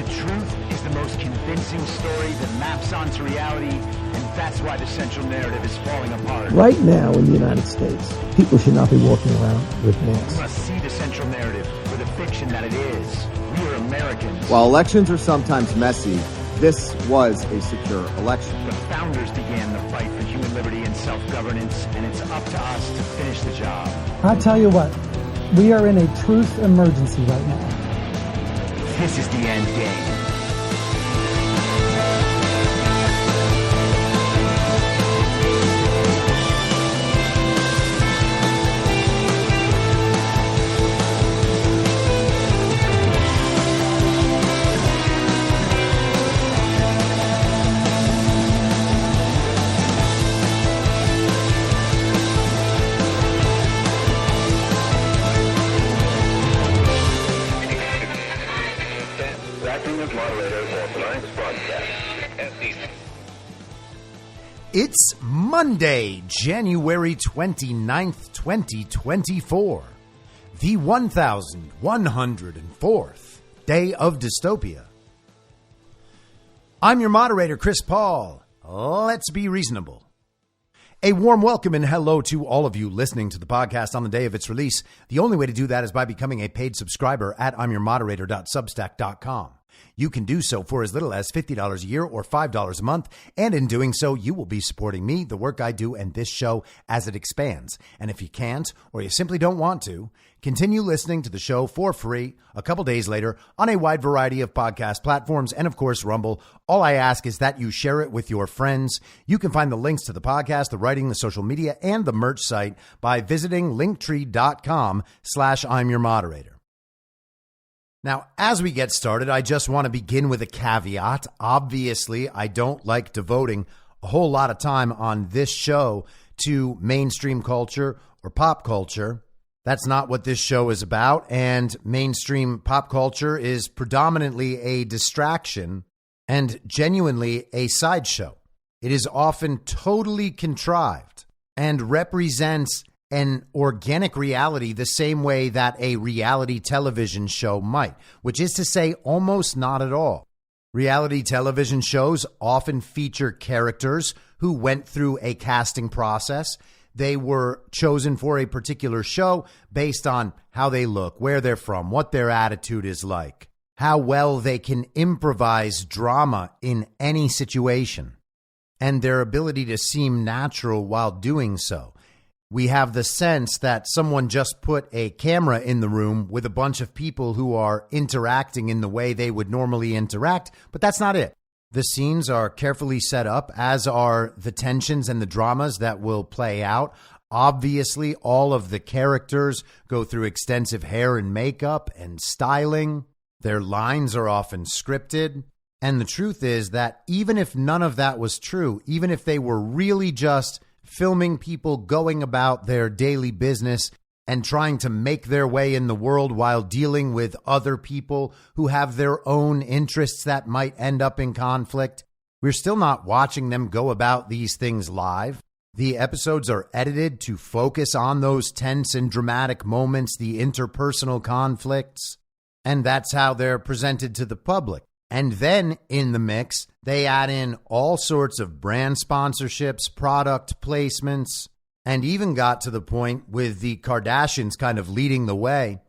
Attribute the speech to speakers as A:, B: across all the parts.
A: truth is the most convincing story that maps onto reality, and that's why the central narrative is falling apart.
B: Right now in the United States, people should not be walking around with masks.
A: We must see the central narrative for the fiction that it is. We are Americans.
C: While elections are sometimes messy, this was a secure election.
A: The founders began the fight for human liberty and self-governance, and it's up to us to finish the job.
D: I'll tell you what, we are in a truth emergency right now.
A: This is the end game.
E: It's Monday, January 29th, 2024, the 1104th day of dystopia. I'm your moderator, Chris Paul. Let's be reasonable. A warm welcome and hello to all of you listening to the podcast on the day of its release. The only way to do that is by becoming a paid subscriber at I'mYourModerator.substack.com. You can do so for as little as $50 a year or $5 a month, and in doing so, you will be supporting me, the work I do, and this show as it expands. And if you can't, or you simply don't want to, continue listening to the show for free a couple days later on a wide variety of podcast platforms and, of course, Rumble. All I ask is that you share it with your friends. You can find the links to the podcast, the writing, the social media, and the merch site by visiting linktree.com/I'mYourModerator. Now, as we get started, I just want to begin with a caveat. Obviously, I don't like devoting a whole lot of time on this show to mainstream culture or pop culture. That's not what this show is about, and mainstream pop culture is predominantly a distraction and genuinely a sideshow. It is often totally contrived and represents an organic reality the same way that a reality television show might, which is to say almost not at all. Reality television shows often feature characters who went through a casting process. They were chosen for a particular show based on how they look, where they're from, what their attitude is like, how well they can improvise drama in any situation, and their ability to seem natural while doing so. We have the sense that someone just put a camera in the room with a bunch of people who are interacting in the way they would normally interact, but that's not it. The scenes are carefully set up, as are the tensions and the dramas that will play out. Obviously, all of the characters go through extensive hair and makeup and styling. Their lines are often scripted. And the truth is that even if none of that was true, even if they were really just filming people going about their daily business and trying to make their way in the world while dealing with other people who have their own interests that might end up in conflict, we're still not watching them go about these things live. The episodes are edited to focus on those tense and dramatic moments, the interpersonal conflicts, and that's how they're presented to the public. And then in the mix, they add in all sorts of brand sponsorships, product placements, and even got to the point with the Kardashians kind of leading the way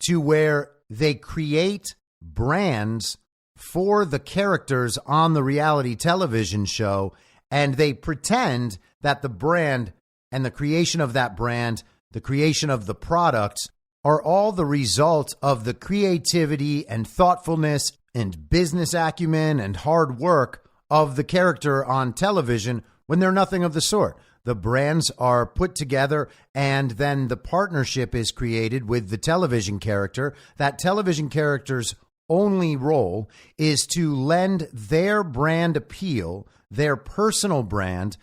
E: to where they create brands for the characters on the reality television show, and they pretend that the brand and the creation of that brand, the creation of the products, are all the result of the creativity and thoughtfulness and business acumen and hard work of the character on television, when they're nothing of the sort. The brands are put together, and then the partnership is created with the television character. That television character's only role is to lend their brand appeal, their personal brand,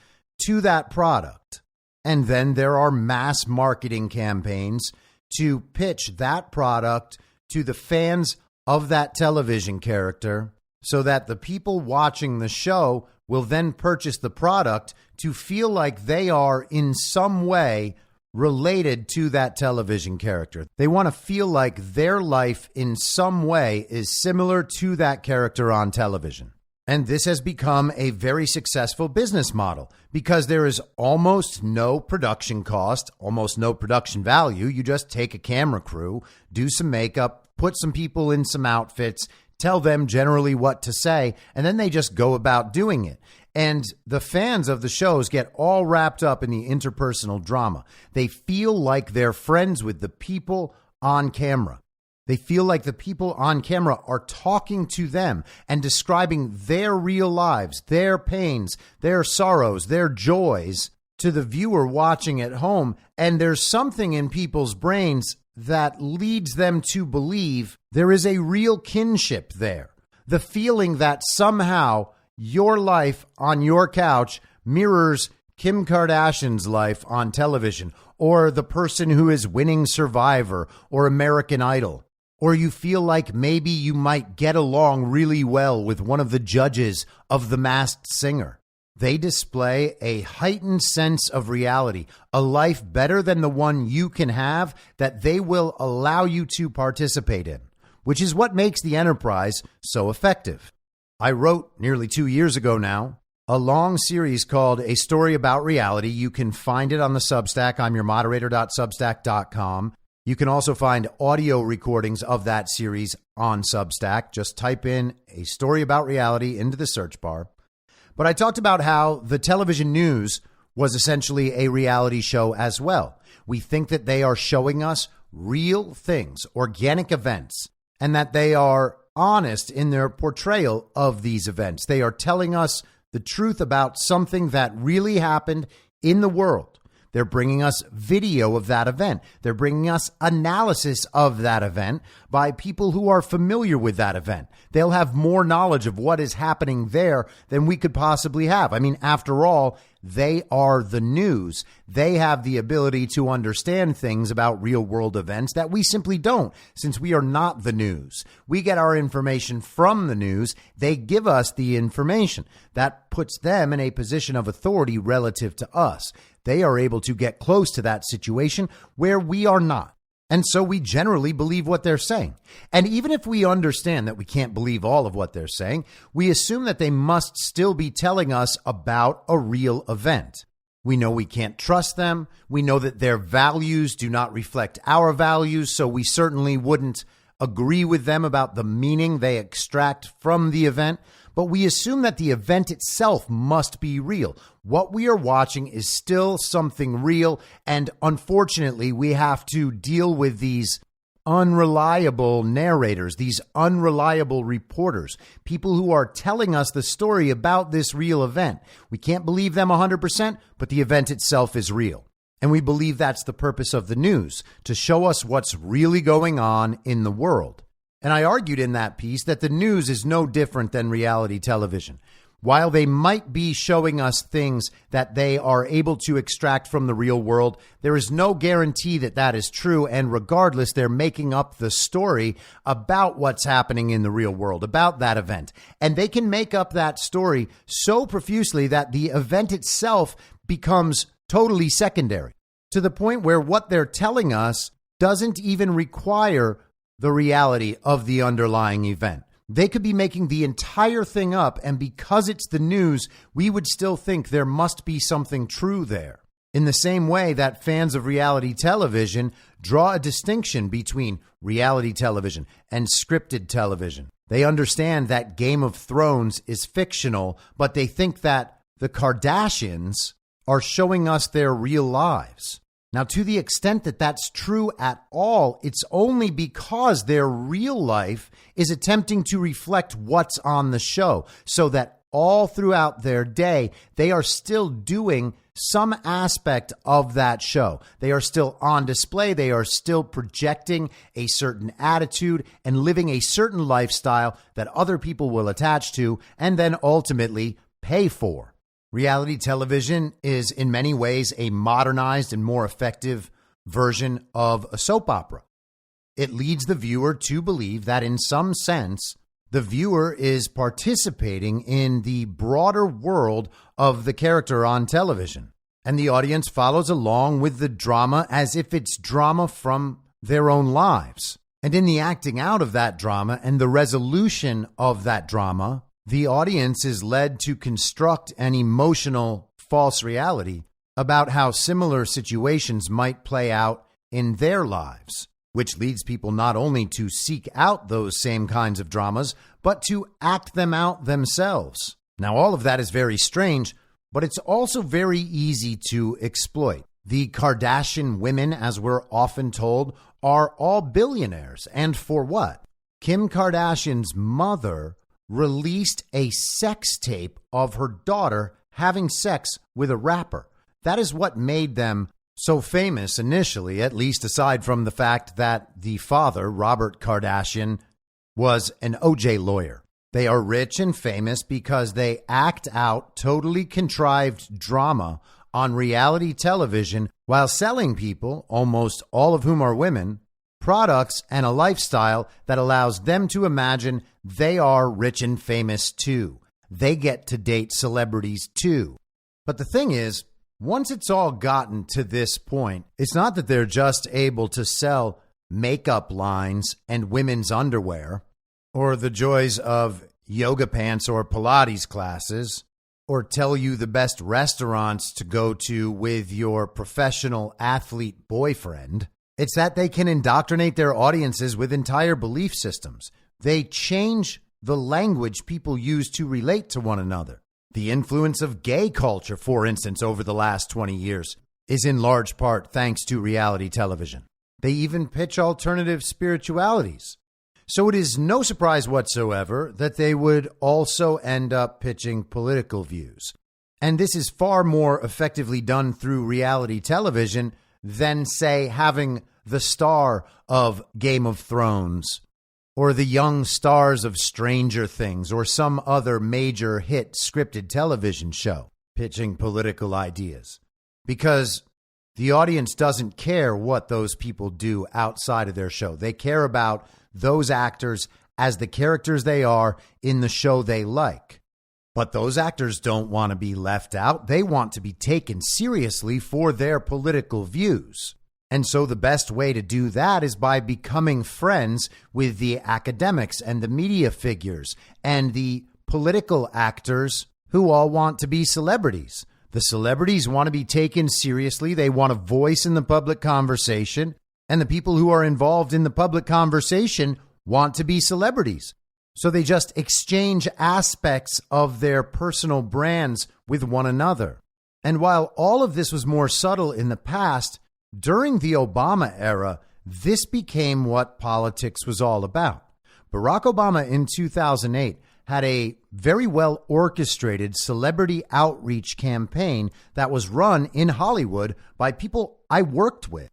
E: to that product. And then there are mass marketing campaigns to pitch that product to the fans of that television character, so that the people watching the show will then purchase the product to feel like they are in some way related to that television character. They want to feel like their life in some way is similar to that character on television. And this has become a very successful business model because there is almost no production cost, almost no production value. You just take a camera crew, do some makeup, put some people in some outfits, tell them generally what to say, and then they just go about doing it. And the fans of the shows get all wrapped up in the interpersonal drama. They feel like they're friends with the people on camera. They feel like the people on camera are talking to them and describing their real lives, their pains, their sorrows, their joys to the viewer watching at home. And there's something in people's brains that leads them to believe there is a real kinship there. The feeling that somehow your life on your couch mirrors Kim Kardashian's life on television, or the person who is winning Survivor or American Idol. Or you feel like maybe you might get along really well with one of the judges of The Masked Singer. They display a heightened sense of reality, a life better than the one you can have that they will allow you to participate in, which is what makes the enterprise so effective. I wrote nearly 2 years ago now a long series called A Story About Reality. You can find it on the Substack. I'm your moderator.substack.com. You can also find audio recordings of that series on Substack. Just type in A Story About Reality into the search bar. But I talked about how the television news was essentially a reality show as well. We think that they are showing us real things, organic events, and that they are honest in their portrayal of these events. They are telling us the truth about something that really happened in the world. They're bringing us video of that event. They're bringing us analysis of that event by people who are familiar with that event. They'll have more knowledge of what is happening there than we could possibly have. I mean, after all, they are the news. They have the ability to understand things about real world events that we simply don't, since we are not the news. We get our information from the news. They give us the information. That puts them in a position of authority relative to us. They are able to get close to that situation where we are not. And so we generally believe what they're saying. And even if we understand that we can't believe all of what they're saying, we assume that they must still be telling us about a real event. We know we can't trust them. We know that their values do not reflect our values, so we certainly wouldn't agree with them about the meaning they extract from the event. But we assume that the event itself must be real. What we are watching is still something real, and unfortunately, we have to deal with these unreliable narrators, these unreliable reporters, people who are telling us the story about this real event. We can't believe them 100%, but the event itself is real. And we believe that's the purpose of the news, to show us what's really going on in the world. And I argued in that piece that the news is no different than reality television. While they might be showing us things that they are able to extract from the real world, there is no guarantee that that is true. And regardless, they're making up the story about what's happening in the real world, about that event. And they can make up that story so profusely that the event itself becomes totally secondary, to the point where what they're telling us doesn't even require the reality of the underlying event. They could be making the entire thing up, and because it's the news, we would still think there must be something true there. In the same way that fans of reality television draw a distinction between reality television and scripted television. They understand that Game of Thrones is fictional, but they think that the Kardashians are showing us their real lives. Now, to the extent that that's true at all, it's only because their real life is attempting to reflect what's on the show, so that all throughout their day, they are still doing some aspect of that show. They are still on display. They are still projecting a certain attitude and living a certain lifestyle that other people will attach to and then ultimately pay for. Reality television is in many ways a modernized and more effective version of a soap opera. It leads the viewer to believe that in some sense, the viewer is participating in the broader world of the character on television. and the audience follows along with the drama as if it's drama from their own lives. And in the acting out of that drama and the resolution of that drama, the audience is led to construct an emotional false reality about how similar situations might play out in their lives, which leads people not only to seek out those same kinds of dramas, but to act them out themselves. Now, all of that is very strange, but it's also very easy to exploit. The Kardashian women, as we're often told, are all billionaires. And for what? Kim Kardashian's mother released a sex tape of her daughter having sex with a rapper. That is what made them so famous initially, at least aside from the fact that the father, Robert Kardashian, was an OJ lawyer. They are rich and famous because they act out totally contrived drama on reality television while selling people, almost all of whom are women, products and a lifestyle that allows them to imagine they are rich and famous too. They get to date celebrities too. But the thing is, once it's all gotten to this point, it's not that they're just able to sell makeup lines and women's underwear, or the joys of yoga pants or Pilates classes, or tell you the best restaurants to go to with your professional athlete boyfriend. It's that they can indoctrinate their audiences with entire belief systems. They change the language people use to relate to one another. The influence of gay culture, for instance, over the last 20 years, is in large part thanks to reality television. They even pitch alternative spiritualities. So it is no surprise whatsoever that they would also end up pitching political views. And this is far more effectively done through reality television than, say, having the star of Game of Thrones or the young stars of Stranger Things or some other major hit scripted television show pitching political ideas. Because the audience doesn't care what those people do outside of their show. They care about those actors as the characters they are in the show they like. But those actors don't want to be left out. They want to be taken seriously for their political views. And so the best way to do that is by becoming friends with the academics and the media figures and the political actors who all want to be celebrities. The celebrities want to be taken seriously. They want a voice in the public conversation. And the people who are involved in the public conversation want to be celebrities. So they just exchange aspects of their personal brands with one another. And while all of this was more subtle in the past, during the Obama era, this became what politics was all about. Barack Obama in 2008 had a very well orchestrated celebrity outreach campaign that was run in Hollywood by people I worked with.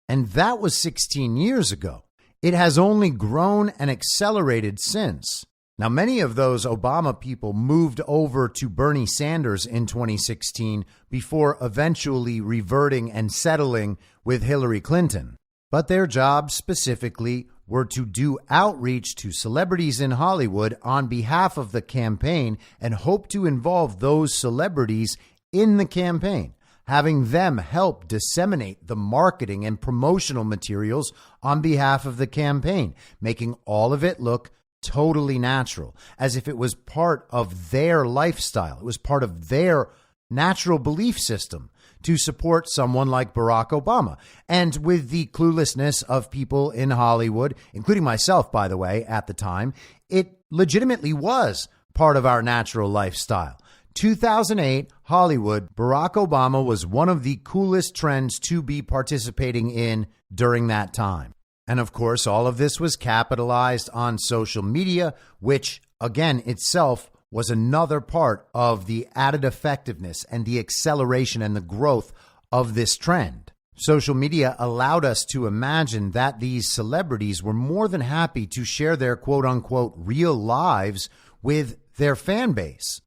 E: And that was 16 years ago. It has only grown and accelerated since. Now, many of those Obama people moved over to Bernie Sanders in 2016 before eventually reverting and settling with Hillary Clinton. But their jobs specifically were to do outreach to celebrities in Hollywood on behalf of the campaign and hope to involve those celebrities in the campaign, having them help disseminate the marketing and promotional materials on behalf of the campaign, making all of it look totally natural, as if it was part of their lifestyle. It was part of their natural belief system to support someone like Barack Obama. And with the cluelessness of people in Hollywood, including myself, by the way, at the time, it legitimately was part of our natural lifestyle. 2008, Hollywood, Barack Obama was one of the coolest trends to be participating in during that time. And of course, all of this was capitalized on social media, which, again, itself was another part of the added effectiveness and the acceleration and the growth of this trend. Social media allowed us to imagine that these celebrities were more than happy to share their quote unquote real lives with their fan base.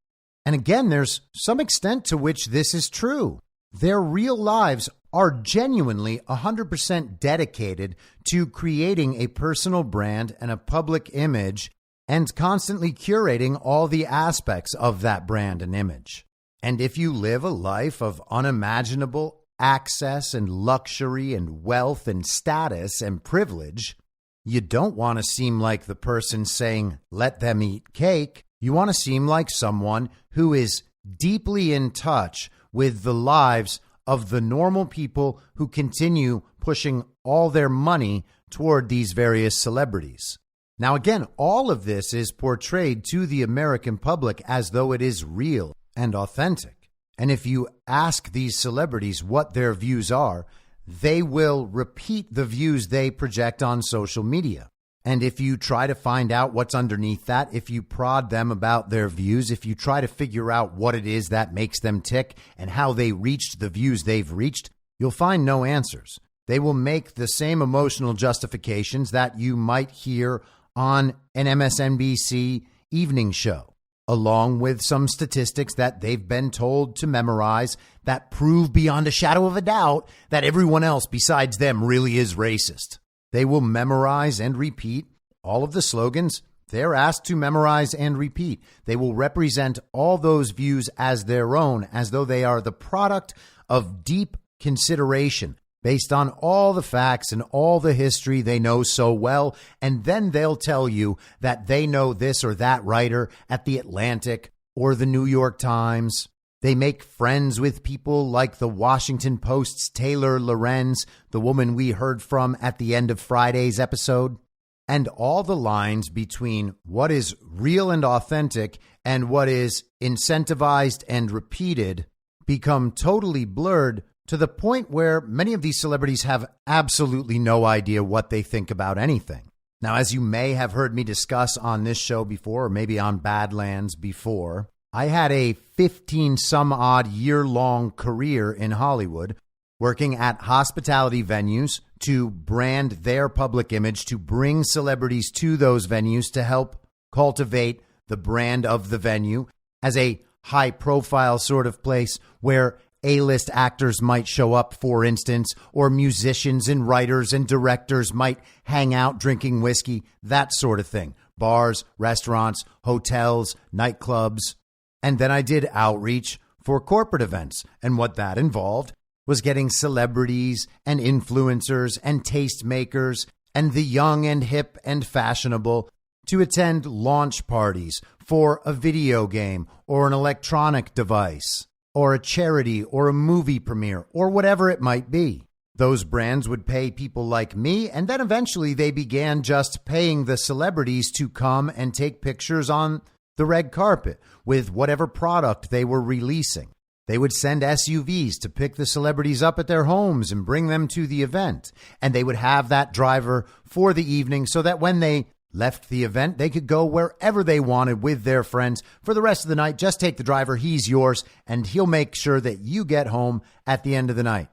E: And again, there's some extent to which this is true. Their real lives are genuinely 100% dedicated to creating a personal brand and a public image and constantly curating all the aspects of that brand and image. And if you live a life of unimaginable access and luxury and wealth and status and privilege, you don't want to seem like the person saying, let them eat cake. You want to seem like someone who is deeply in touch with the lives of the normal people who continue pushing all their money toward these various celebrities. Now, again, all of this is portrayed to the American public as though it is real and authentic. And if you ask these celebrities what their views are, they will repeat the views they project on social media. And if you try to find out what's underneath that, if you prod them about their views, if you try to figure out what it is that makes them tick and how they reached the views they've reached, you'll find no answers. They will make the same emotional justifications that you might hear on an MSNBC evening show, along with some statistics that they've been told to memorize that prove beyond a shadow of a doubt that everyone else besides them really is racist. They will memorize and repeat all of the slogans they're asked to memorize and repeat. They will represent all those views as their own, as though they are the product of deep consideration based on all the facts and all the history they know so well. And then they'll tell you that they know this or that writer at The Atlantic or the New York Times. They make friends with people like the Washington Post's Taylor Lorenz, the woman we heard from at the end of Friday's episode. And all the lines between what is real and authentic and what is incentivized and repeated become totally blurred, to the point where many of these celebrities have absolutely no idea what they think about anything. Now, as you may have heard me discuss on this show before, or maybe on Badlands before, I had a 15-some-odd-year-long career in Hollywood, working at hospitality venues to brand their public image, to bring celebrities to those venues to help cultivate the brand of the venue as a high-profile sort of place where A-list actors might show up, for instance, or musicians and writers and directors might hang out drinking whiskey, that sort of thing. Bars, restaurants, hotels, nightclubs. And then I did outreach for corporate events. And what that involved was getting celebrities and influencers and tastemakers and the young and hip and fashionable to attend launch parties for a video game or an electronic device, or a charity, or a movie premiere, or whatever it might be. Those brands would pay people like me, and then eventually they began just paying the celebrities to come and take pictures on the red carpet with whatever product they were releasing. They would send SUVs to pick the celebrities up at their homes and bring them to the event, and they would have that driver for the evening so that when they left the event, they could go wherever they wanted with their friends for the rest of the night. Just take the driver. He's yours, and he'll make sure that you get home at the end of the night.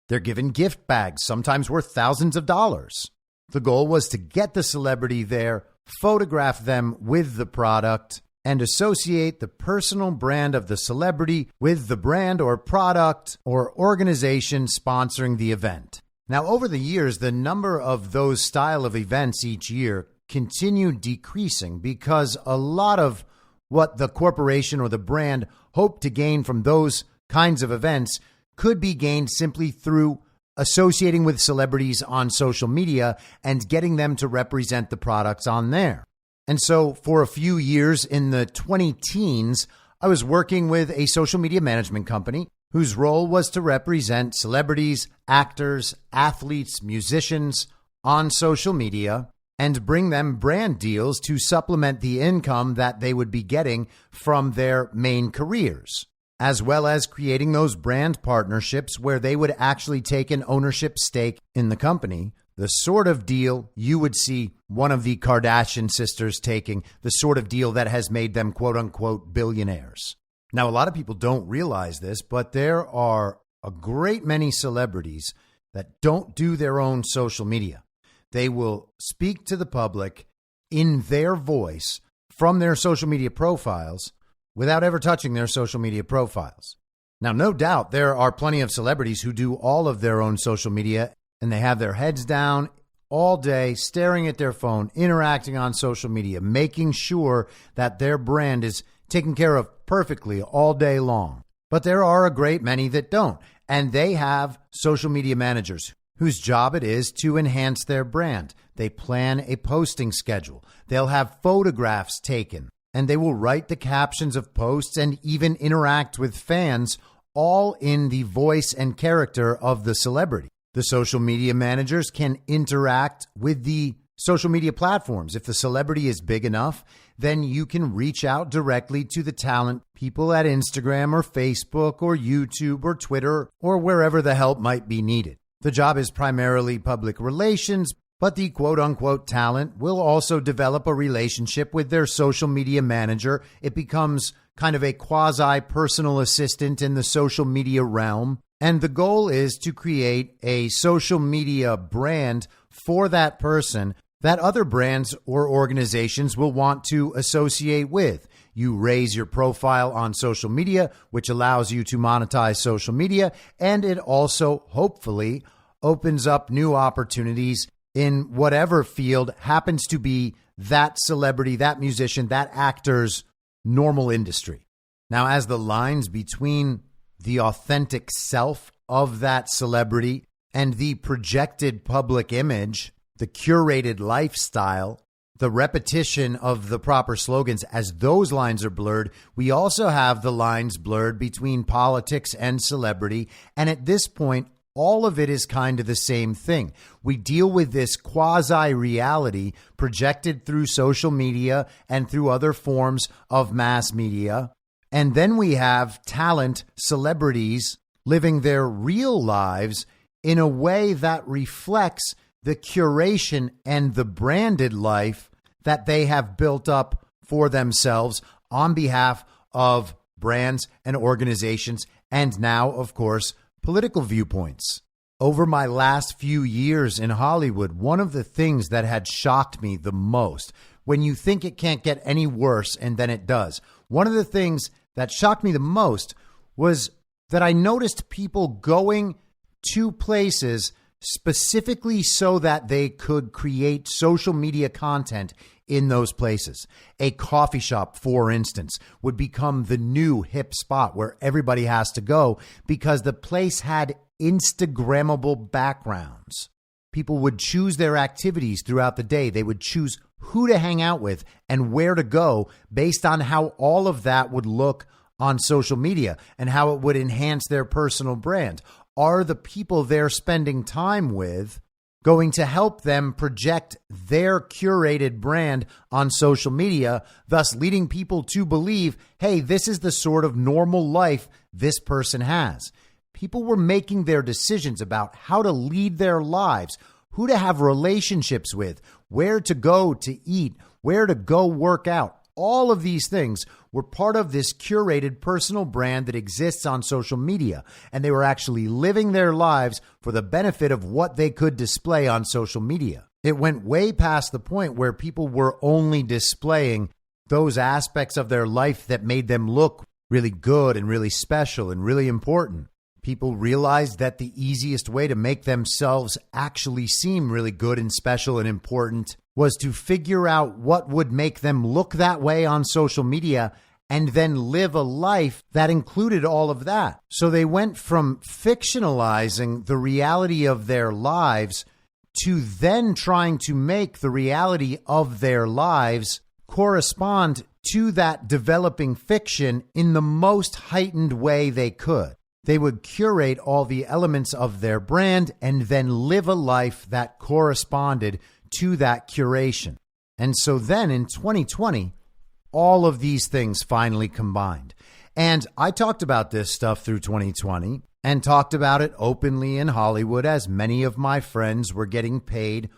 E: They're given gift bags, sometimes worth thousands of dollars. The goal was to get the celebrity there, photograph them with the product, and associate the personal brand of the celebrity with the brand or product or organization sponsoring the event. Now, over the years, the number of those style of events each year continued decreasing because a lot of what the corporation or the brand hoped to gain from those kinds of events could be gained simply through associating with celebrities on social media and getting them to represent the products on there. And so for a few years in the 20-teens, I was working with a social media management company whose role was to represent celebrities, actors, athletes, musicians on social media and bring them brand deals to supplement the income that they would be getting from their main careers, as well as creating those brand partnerships where they would actually take an ownership stake in the company, the sort of deal you would see one of the Kardashian sisters taking, the sort of deal that has made them quote unquote billionaires. Now, a lot of people don't realize this, but there are a great many celebrities that don't do their own social media. They will speak to the public in their voice from their social media profiles without ever touching their social media profiles. Now, no doubt there are plenty of celebrities who do all of their own social media and they have their heads down all day, staring at their phone, interacting on social media, making sure that their brand is taken care of perfectly all day long. But there are a great many that don't. And they have social media managers whose job it is to enhance their brand. They plan a posting schedule. They'll have photographs taken, and they will write the captions of posts and even interact with fans, all in the voice and character of the celebrity. The social media managers can interact with the social media platforms. If the celebrity is big enough, then you can reach out directly to the talent people at Instagram or Facebook or YouTube or Twitter or wherever the help might be needed. The job is primarily public relations, but the quote-unquote talent will also develop a relationship with their social media manager. It becomes kind of a quasi-personal assistant in the social media realm. And the goal is to create a social media brand for that person that other brands or organizations will want to associate with. You raise your profile on social media, which allows you to monetize social media, and it also hopefully opens up new opportunities in whatever field happens to be that celebrity, that musician, that actor's normal industry. Now, as the lines between the authentic self of that celebrity and the projected public image, the curated lifestyle, the repetition of the proper slogans, as those lines are blurred, we also have the lines blurred between politics and celebrity. And at this point, all of it is kind of the same thing. We deal with this quasi-reality projected through social media and through other forms of mass media. And then we have talent, celebrities living their real lives in a way that reflects the curation and the branded life that they have built up for themselves on behalf of brands and organizations, and now, of course, political viewpoints. Over my last few years in Hollywood, one of the things that had shocked me the most, when you think it can't get any worse and then it does, one of the things that shocked me the most was that I noticed people going to places specifically so that they could create social media content in those places. A coffee shop, for instance, would become the new hip spot where everybody has to go because the place had Instagrammable backgrounds. People would choose their activities throughout the day. They would choose who to hang out with and where to go based on how all of that would look on social media and how it would enhance their personal brand. Are the people they're spending time with going to help them project their curated brand on social media, thus leading people to believe, hey, this is the sort of normal life this person has? People were making their decisions about how to lead their lives, who to have relationships with, where to go to eat, where to go work out. All of these things were part of this curated personal brand that exists on social media, and they were actually living their lives for the benefit of what they could display on social media. It went way past the point where people were only displaying those aspects of their life that made them look really good and really special and really important. People realized that the easiest way to make themselves actually seem really good and special and important was to figure out what would make them look that way on social media and then live a life that included all of that. So they went from fictionalizing the reality of their lives to then trying to make the reality of their lives correspond to that developing fiction in the most heightened way they could. They would curate all the elements of their brand and then live a life that corresponded to that curation. And so then in 2020, all of these things finally combined. And I talked about this stuff through 2020 and talked about it openly in Hollywood, as many of my friends were getting paid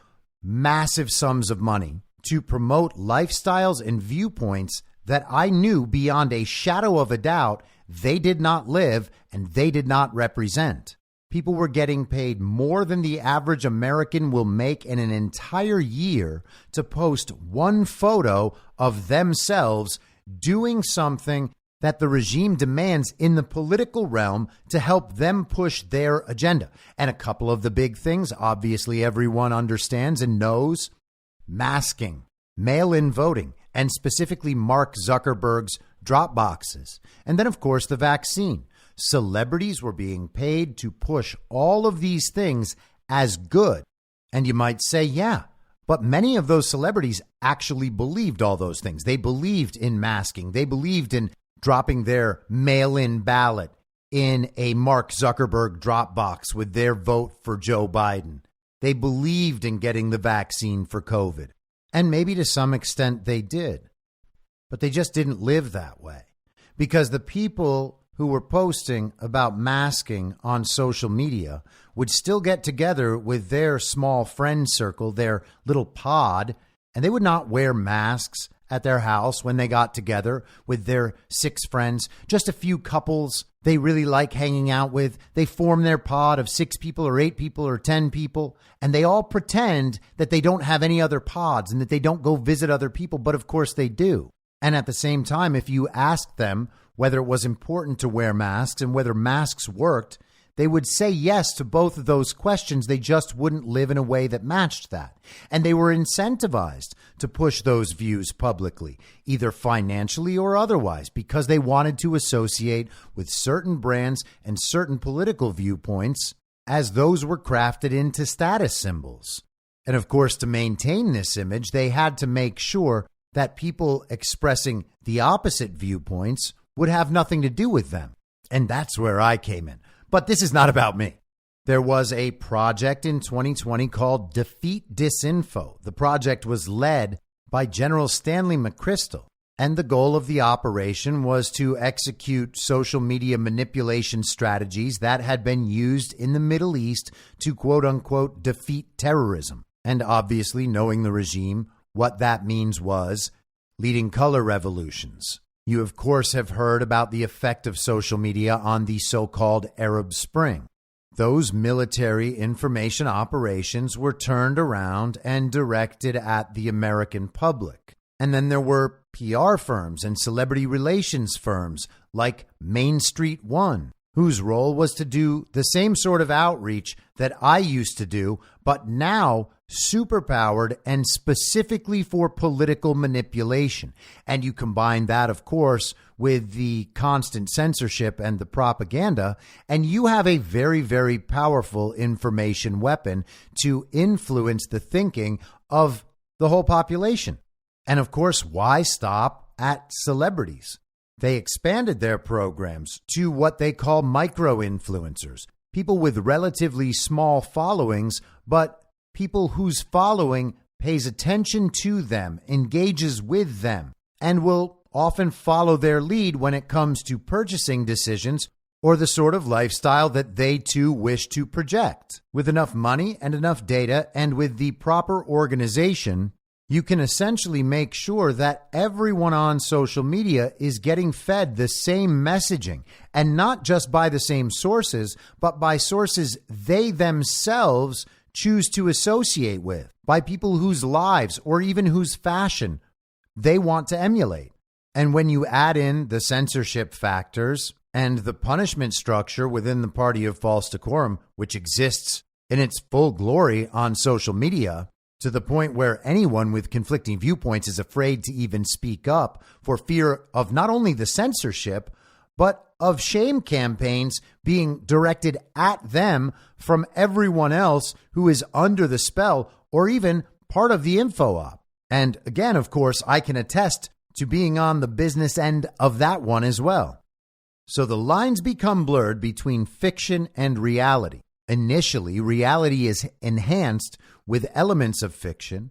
E: massive sums of money to promote lifestyles and viewpoints that I knew beyond a shadow of a doubt they did not live and they did not represent. People were getting paid more than the average American will make in an entire year to post one photo of themselves doing something that the regime demands in the political realm to help them push their agenda. And a couple of the big things, obviously everyone understands and knows: masking, mail-in voting, and specifically Mark Zuckerberg's drop boxes. And then, of course, the vaccine. celebrities were being paid to push all of these things as good. And you might say, yeah, but many of those celebrities actually believed all those things. They believed in masking. They believed in dropping their mail-in ballot in a Mark Zuckerberg Dropbox with their vote for Joe Biden. They believed in getting the vaccine for COVID. And maybe to some extent they did. But they just didn't live that way. Because the people who were posting about masking on social media would still get together with their small friend circle, their little pod, and they would not wear masks at their house when they got together with their 6 friends, just a few couples they really like hanging out with. They form their pod of 6 people or 8 people or 10 people, and they all pretend that they don't have any other pods and that they don't go visit other people, but of course they do. And at the same time, if you asked them whether it was important to wear masks and whether masks worked, they would say yes to both of those questions. They just wouldn't live in a way that matched that. And they were incentivized to push those views publicly, either financially or otherwise, because they wanted to associate with certain brands and certain political viewpoints as those were crafted into status symbols. And of course, to maintain this image, they had to make sure that people expressing the opposite viewpoints would have nothing to do with them. And that's where I came in. But this is not about me. There was a project in 2020 called Defeat Disinfo. The project was led by General Stanley McChrystal, and the goal of the operation was to execute social media manipulation strategies that had been used in the Middle East to quote-unquote defeat terrorism. And obviously, knowing the regime, what that means was leading color revolutions. You, of course, have heard about the effect of social media on the so-called Arab Spring. Those military information operations were turned around and directed at the American public. And then there were PR firms and celebrity relations firms like Main Street One, whose role was to do the same sort of outreach that I used to do, but now superpowered and specifically for political manipulation. And you combine that, of course, with the constant censorship and the propaganda, and you have a very, very powerful information weapon to influence the thinking of the whole population. And of course, why stop at celebrities? They expanded their programs to what they call micro-influencers, people with relatively small followings, but people whose following pays attention to them, engages with them, and will often follow their lead when it comes to purchasing decisions or the sort of lifestyle that they too wish to project. With enough money and enough data and with the proper organization, you can essentially make sure that everyone on social media is getting fed the same messaging, and not just by the same sources, but by sources they themselves choose to associate with, by people whose lives or even whose fashion they want to emulate. And when you add in the censorship factors and the punishment structure within the party of false decorum, which exists in its full glory on social media, to the point where anyone with conflicting viewpoints is afraid to even speak up for fear of not only the censorship, but of shame campaigns being directed at them from everyone else who is under the spell or even part of the info op. And again, of course, I can attest to being on the business end of that one as well. So the lines become blurred between fiction and reality. Initially, reality is enhanced with elements of fiction,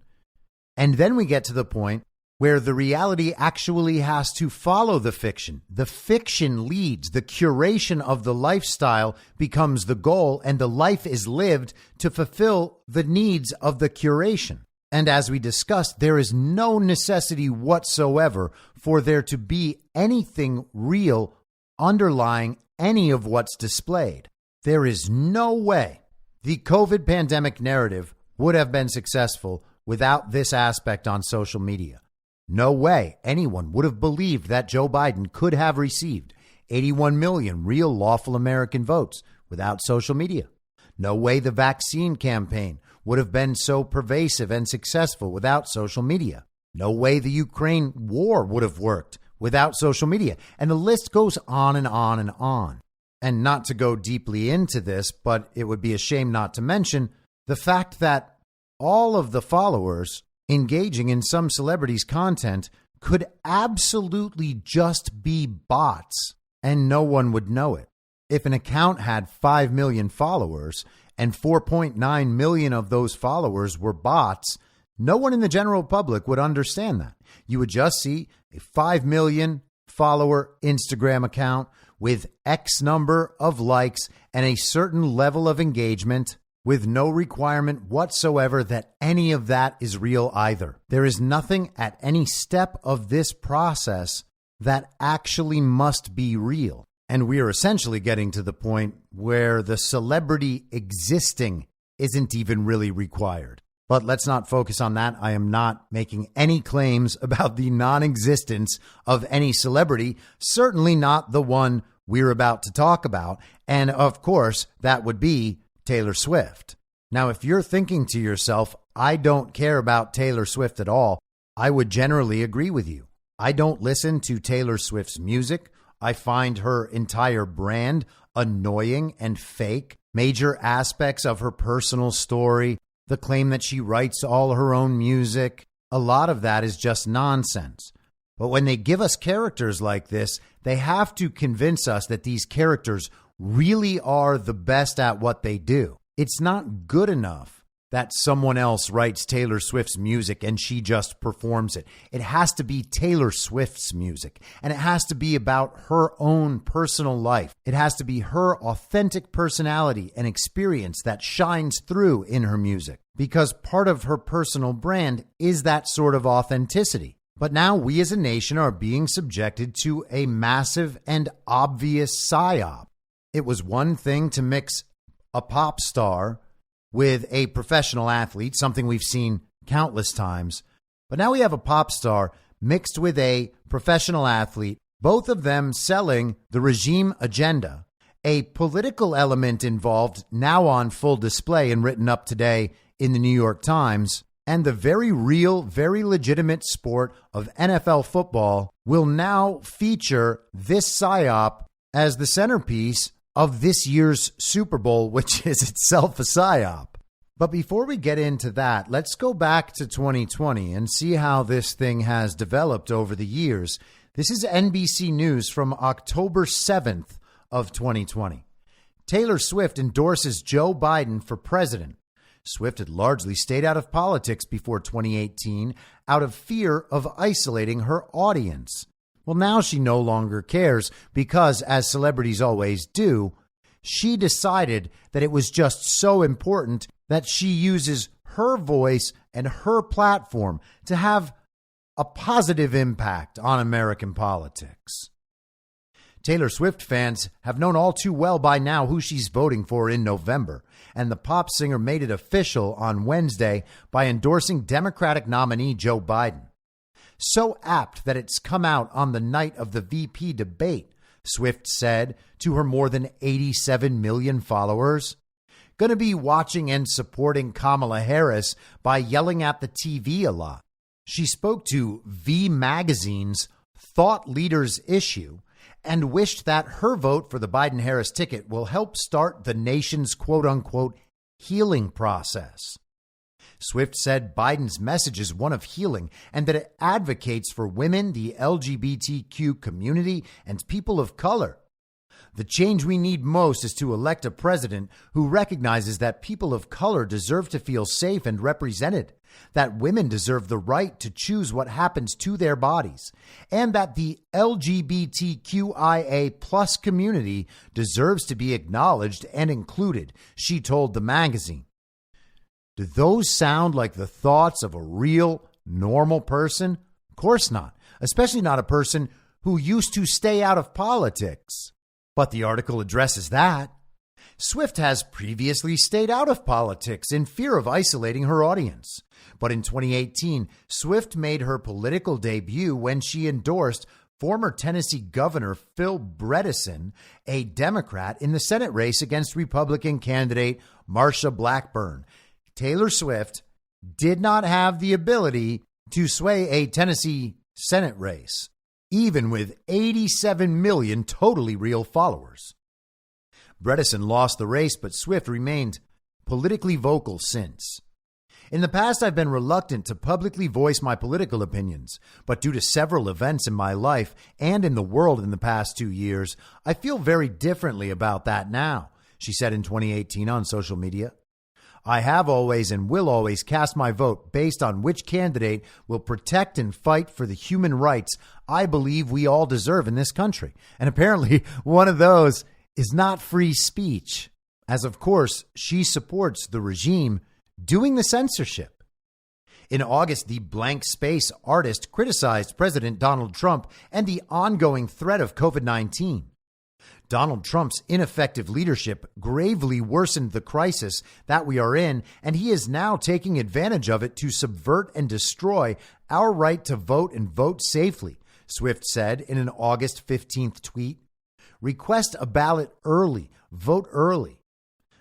E: and then we get to the point where the reality actually has to follow the fiction. The fiction leads, the curation of the lifestyle becomes the goal, and the life is lived to fulfill the needs of the curation. And as we discussed, there is no necessity whatsoever for there to be anything real underlying any of what's displayed. There is no way the COVID pandemic narrative would have been successful without this aspect on social media. No way anyone would have believed that Joe Biden could have received 81 million real lawful American votes without social media. No way the vaccine campaign would have been so pervasive and successful without social media. No way the Ukraine war would have worked without social media. And the list goes on and on and on. And not to go deeply into this, but it would be a shame not to mention the fact that all of the followers engaging in some celebrities' content could absolutely just be bots and no one would know it. If an account had 5 million followers and 4.9 million of those followers were bots, no one in the general public would understand that. You would just see a 5 million follower Instagram account with X number of likes and a certain level of engagement with no requirement whatsoever that any of that is real either. There is nothing at any step of this process that actually must be real. And we are essentially getting to the point where the celebrity existing isn't even really required. But let's not focus on that. I am not making any claims about the non-existence of any celebrity, certainly not the one we're about to talk about. And of course, that would be Taylor Swift. Now, if you're thinking to yourself, I don't care about Taylor Swift at all, I would generally agree with you. I don't listen to Taylor Swift's music. I find her entire brand annoying and fake. Major aspects of her personal story, the claim that she writes all her own music, a lot of that is just nonsense. But when they give us characters like this, they have to convince us that these characters really are the best at what they do. It's not good enough that someone else writes Taylor Swift's music and she just performs it. It has to be Taylor Swift's music, and it has to be about her own personal life. It has to be her authentic personality and experience that shines through in her music, because part of her personal brand is that sort of authenticity. But now we as a nation are being subjected to a massive and obvious psyop. It was one thing to mix a pop star with a professional athlete, something we've seen countless times. But now we have a pop star mixed with a professional athlete, both of them selling the regime agenda, a political element involved now on full display and written up today in the New York Times, and the very real, very legitimate sport of NFL football will now feature this psyop as the centerpiece of this year's Super Bowl, which is itself a psyop. But before we get into that, let's go back to 2020 and see how this thing has developed over the years. This is NBC News from October 7th of 2020. Taylor Swift endorses Joe Biden for president. Swift had largely stayed out of politics before 2018 out of fear of isolating her audience. Well, now she no longer cares because, as celebrities always do, she decided that it was just so important that she uses her voice and her platform to have a positive impact on American politics. Taylor Swift fans have known all too well by now who she's voting for in November, and the pop singer made it official on Wednesday by endorsing Democratic nominee Joe Biden. So apt that it's come out on the night of the VP debate, Swift said to her more than 87 million followers. Going to be watching and supporting Kamala Harris by yelling at the TV a lot. She spoke to V Magazine's Thought Leaders issue and wished that her vote for the Biden-Harris ticket will help start the nation's quote-unquote healing process. Swift said Biden's message is one of healing and that it advocates for women, the LGBTQ community, and people of color. The change we need most is to elect a president who recognizes that people of color deserve to feel safe and represented, that women deserve the right to choose what happens to their bodies, and that the LGBTQIA plus community deserves to be acknowledged and included, she told the magazine. Do those sound like the thoughts of a real, normal person? Of course not, especially not a person who used to stay out of politics. But the article addresses that. Swift has previously stayed out of politics in fear of isolating her audience. But in 2018, Swift made her political debut when she endorsed former Tennessee Governor Phil Bredesen, a Democrat, in the Senate race against Republican candidate Marsha Blackburn. Taylor Swift did not have the ability to sway a Tennessee Senate race, even with 87 million totally real followers. Bredesen lost the race, but Swift remained politically vocal since. In the past, I've been reluctant to publicly voice my political opinions, but due to several events in my life and in the world in the past 2 years, I feel very differently about that now, she said in 2018 on social media. I have always and will always cast my vote based on which candidate will protect and fight for the human rights I believe we all deserve in this country. And apparently one of those is not free speech, as of course she supports the regime doing the censorship. In August, the blank space artist criticized President Donald Trump and the ongoing threat of COVID-19. Donald Trump's ineffective leadership gravely worsened the crisis that we are in, and he is now taking advantage of it to subvert and destroy our right to vote and vote safely, Swift said in an August 15th tweet. Request a ballot early. Vote early.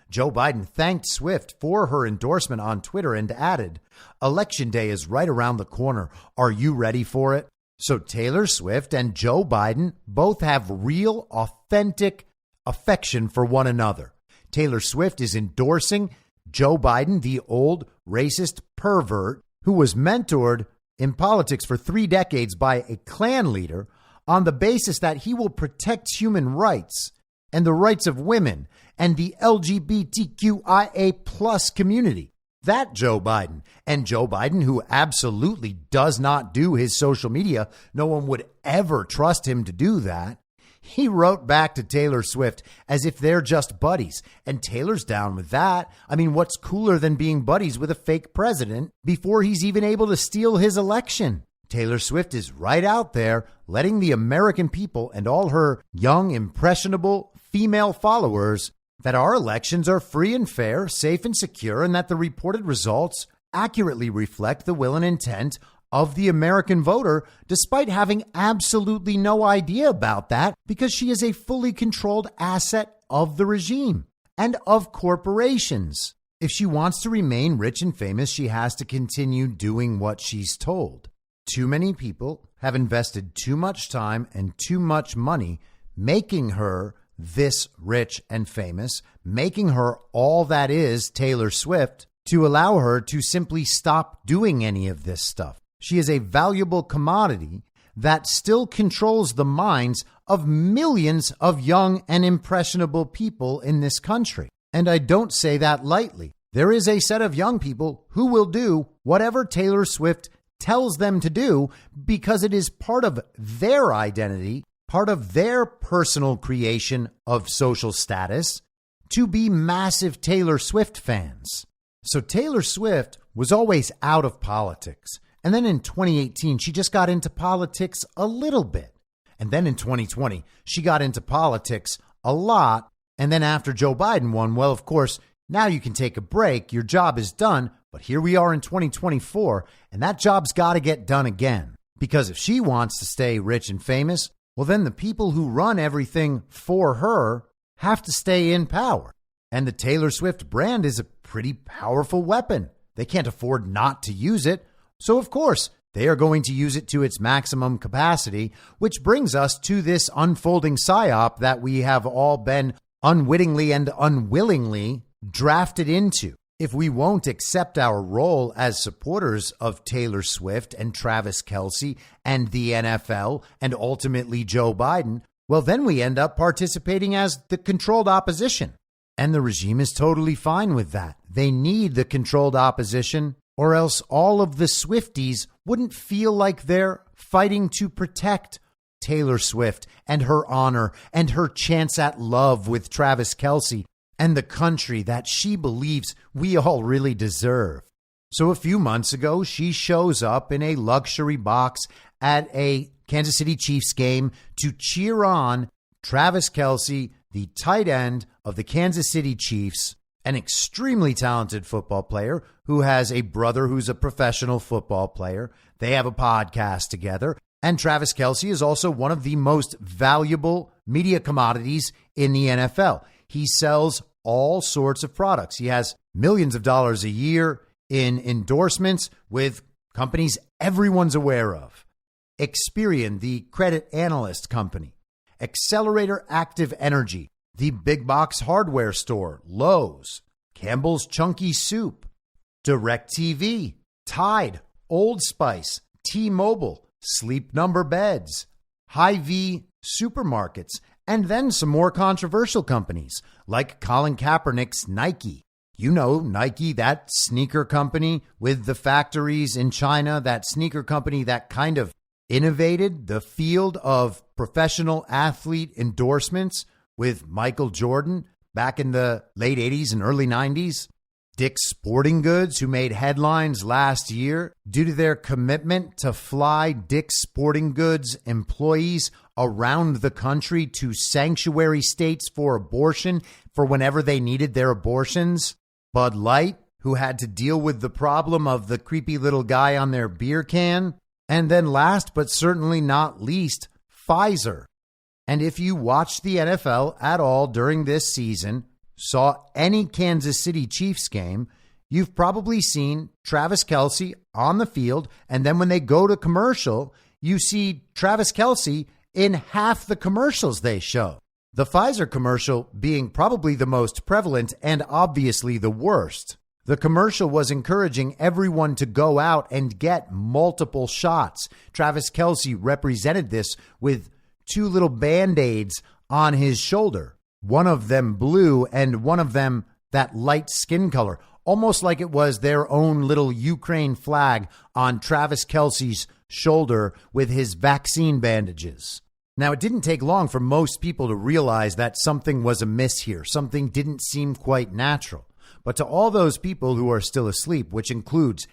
E: Joe Biden thanked Swift for her endorsement on Twitter and added, Election day is right around the corner. Are you ready for it? So Taylor Swift and Joe Biden both have real, authentic affection for one another. Taylor Swift is endorsing Joe Biden, the old racist pervert who was mentored in politics for 3 decades by a Klan leader on the basis that he will protect human rights and the rights of women and the LGBTQIA plus community. That Joe Biden, and Joe Biden, who absolutely does not do his social media. No one would ever trust him to do that. He wrote back to Taylor Swift as if they're just buddies, and Taylor's down with that. I mean, what's cooler than being buddies with a fake president before he's even able to steal his election? Taylor Swift is right out there letting the American people and all her young, impressionable female followers that our elections are free and fair, safe and secure, and that the reported results accurately reflect the will and intent of the American voter, despite having absolutely no idea about that because she is a fully controlled asset of the regime and of corporations. If she wants to remain rich and famous, she has to continue doing what she's told. Too many people have invested too much time and too much money making her this rich and famous, making her all that is Taylor Swift, to allow her to simply stop doing any of this stuff. She is a valuable commodity that still controls the minds of millions of young and impressionable people in this country. And I don't say that lightly. There is a set of young people who will do whatever Taylor Swift tells them to do because it is part of their identity, part of their personal creation of social status, to be massive Taylor Swift fans. So Taylor Swift was always out of politics. And then in 2018, she just got into politics a little bit. And then in 2020, she got into politics a lot. And then after Joe Biden won, well, of course, now you can take a break. Your job is done. But here we are in 2024, and that job's got to get done again. Because if she wants to stay rich and famous, well, then the people who run everything for her have to stay in power. And the Taylor Swift brand is a pretty powerful weapon. They can't afford not to use it. So, of course, they are going to use it to its maximum capacity, which brings us to this unfolding psyop that we have all been unwittingly and unwillingly drafted into. If we won't accept our role as supporters of Taylor Swift and Travis Kelce and the NFL and ultimately Joe Biden, well, then we end up participating as the controlled opposition. And the regime is totally fine with that. They need the controlled opposition, or else all of the Swifties wouldn't feel like they're fighting to protect Taylor Swift and her honor and her chance at love with Travis Kelce and the country that she believes we all really deserve. So a few months ago, she shows up in a luxury box at a Kansas City Chiefs game to cheer on Travis Kelce, the tight end of the Kansas City Chiefs, an extremely talented football player who has a brother who's a professional football player. They have a podcast together. And Travis Kelce is also one of the most valuable media commodities in the NFL. He sells all sorts of products. He has millions of dollars a year in endorsements with companies everyone's aware of. Experian, the credit analyst company. Accelerator Active Energy, the big box hardware store, Lowe's, Campbell's Chunky Soup, DirecTV, Tide, Old Spice, T-Mobile, Sleep Number Beds, Hy-Vee supermarkets, and then some more controversial companies like Colin Kaepernick's Nike. You know, Nike, that sneaker company with the factories in China, that sneaker company that kind of innovated the field of professional athlete endorsements with Michael Jordan back in the late 80s and early 90s. Dick's Sporting Goods, who made headlines last year due to their commitment to fly Dick's Sporting Goods employees around the country to sanctuary states for abortion for whenever they needed their abortions. Bud Light, who had to deal with the problem of the creepy little guy on their beer can. And then last but certainly not least, Pfizer. And if you watched the NFL at all during this season, saw any Kansas City Chiefs game, you've probably seen Travis Kelce on the field. And then when they go to commercial, you see Travis Kelce in half the commercials they show. The Pfizer commercial being probably the most prevalent and obviously the worst. The commercial was encouraging everyone to go out and get multiple shots. Travis Kelce represented this with two little Band-Aids on his shoulder. One of them blue and one of them that light skin color, almost like it was their own little Ukraine flag on Travis Kelce's shoulder with his vaccine bandages. Now, it didn't take long for most people to realize that something was amiss here. Something didn't seem quite natural. But to all those people who are still asleep, which includes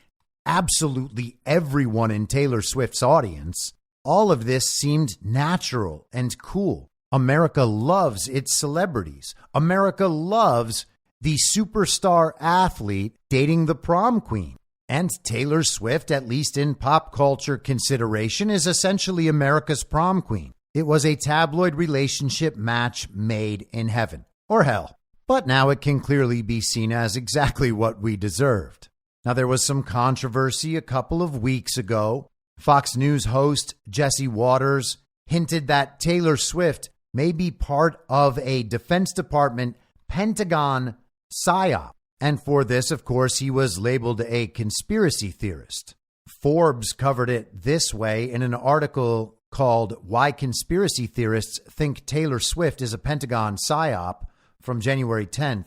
E: absolutely everyone in Taylor Swift's audience, all of this seemed natural and cool. America loves its celebrities. America loves the superstar athlete dating the prom queen. And Taylor Swift, at least in pop culture consideration, is essentially America's prom queen. It was a tabloid relationship match made in heaven or hell. But now it can clearly be seen as exactly what we deserved. Now, there was some controversy a couple of weeks ago. Fox News host Jesse Waters hinted that Taylor Swift may be part of a Defense Department Pentagon psyop. And for this, of course, he was labeled a conspiracy theorist. Forbes covered it this way in an article called Why Conspiracy Theorists Think Taylor Swift is a Pentagon psyop from January 10th.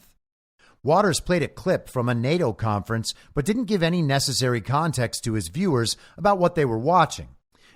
E: Waters played a clip from a NATO conference, but didn't give any necessary context to his viewers about what they were watching.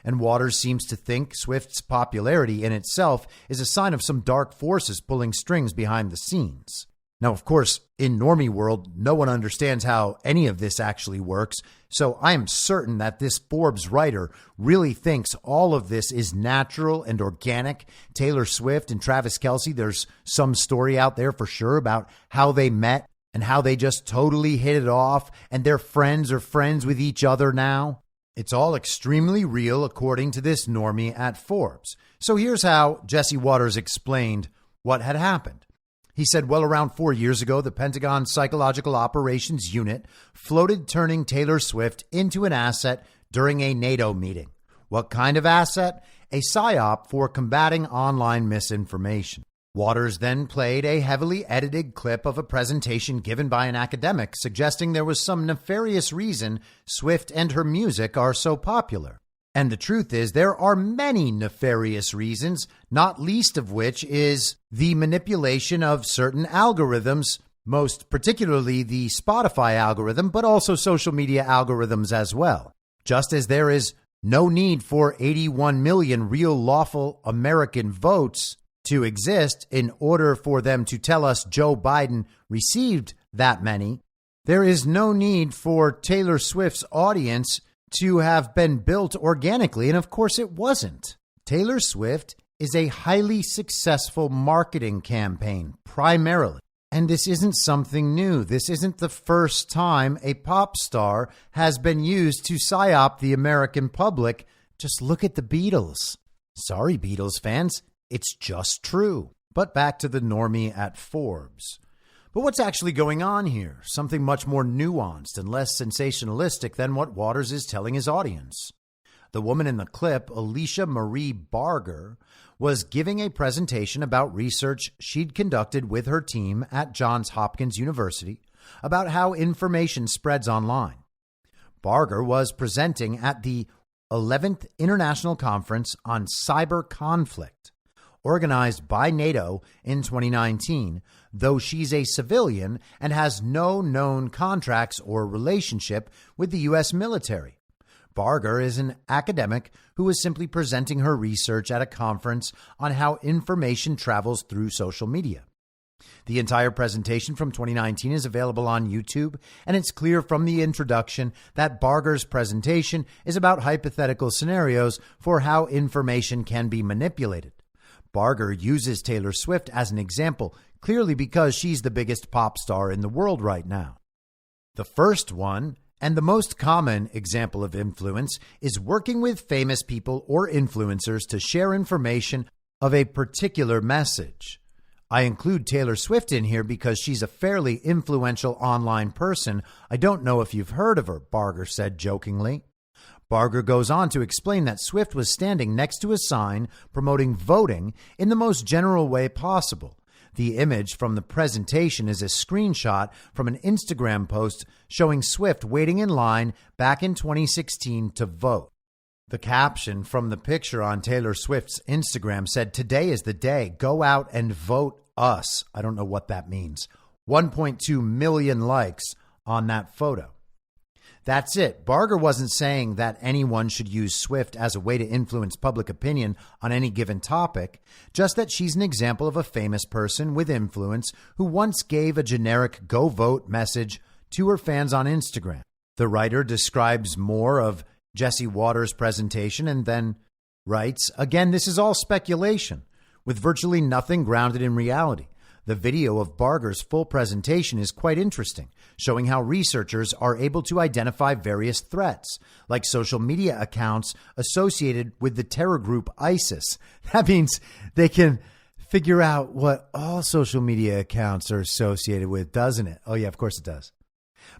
E: And Waters seems to think Swift's popularity in itself is a sign of some dark forces pulling strings behind the scenes. Now, of course, in normie world, no one understands how any of this actually works, so I am certain that this Forbes writer really thinks all of this is natural and organic. Taylor Swift and Travis Kelce, there's some story out there for sure about how they met and how they just totally hit it off, and their friends are friends with each other now. It's all extremely real, according to this normie at Forbes. So here's how Jesse Waters explained what had happened. He said, well, around 4 years ago, the Pentagon Psychological Operations Unit floated turning Taylor Swift into an asset during a NATO meeting. What kind of asset? A psyop for combating online misinformation. Waters then played a heavily edited clip of a presentation given by an academic suggesting there was some nefarious reason Swift and her music are so popular. And the truth is, there are many nefarious reasons, not least of which is the manipulation of certain algorithms, most particularly the Spotify algorithm, but also social media algorithms as well. Just as there is no need for 81 million real lawful American votes to exist in order for them to tell us Joe Biden received that many, there is no need for Taylor Swift's audience to have been built organically, and of course it wasn't. Taylor Swift is a highly successful marketing campaign, primarily. And this isn't something new. This isn't the first time a pop star has been used to psyop the American public. Just look at the Beatles. Sorry, Beatles fans, it's just true. But back to the normie at Forbes. But what's actually going on here? Something much more nuanced and less sensationalistic than what Waters is telling his audience. The woman in the clip, Alicia Marie Barger, was giving a presentation about research she'd conducted with her team at Johns Hopkins University about how information spreads online. Barger was presenting at the 11th International Conference on Cyber Conflict, organized by NATO in 2019, though she's a civilian and has no known contracts or relationship with the U.S. military. Barger is an academic who is simply presenting her research at a conference on how information travels through social media. The entire presentation from 2019 is available on YouTube, and it's clear from the introduction that Barger's presentation is about hypothetical scenarios for how information can be manipulated. Barger uses Taylor Swift as an example, clearly because she's the biggest pop star in the world right now. The first one, and the most common example of influence, is working with famous people or influencers to share information of a particular message. I include Taylor Swift in here because she's a fairly influential online person. I don't know if you've heard of her, Barger said jokingly. Barger goes on to explain that Swift was standing next to a sign promoting voting in the most general way possible. The image from the presentation is a screenshot from an Instagram post showing Swift waiting in line back in 2016 to vote. The caption from the picture on Taylor Swift's Instagram said, "Today is the day. Go out and vote us." I don't know what that means. 1.2 million likes on that photo. That's it. Barger wasn't saying that anyone should use Swift as a way to influence public opinion on any given topic, just that she's an example of a famous person with influence who once gave a generic go vote message to her fans on Instagram. The writer describes more of Jesse Waters' presentation and then writes, "Again, this is all speculation, with virtually nothing grounded in reality. The video of Barger's full presentation is quite interesting, showing how researchers are able to identify various threats, like social media accounts associated with the terror group ISIS." That means they can figure out what all social media accounts are associated with, doesn't it? Oh, yeah, of course it does.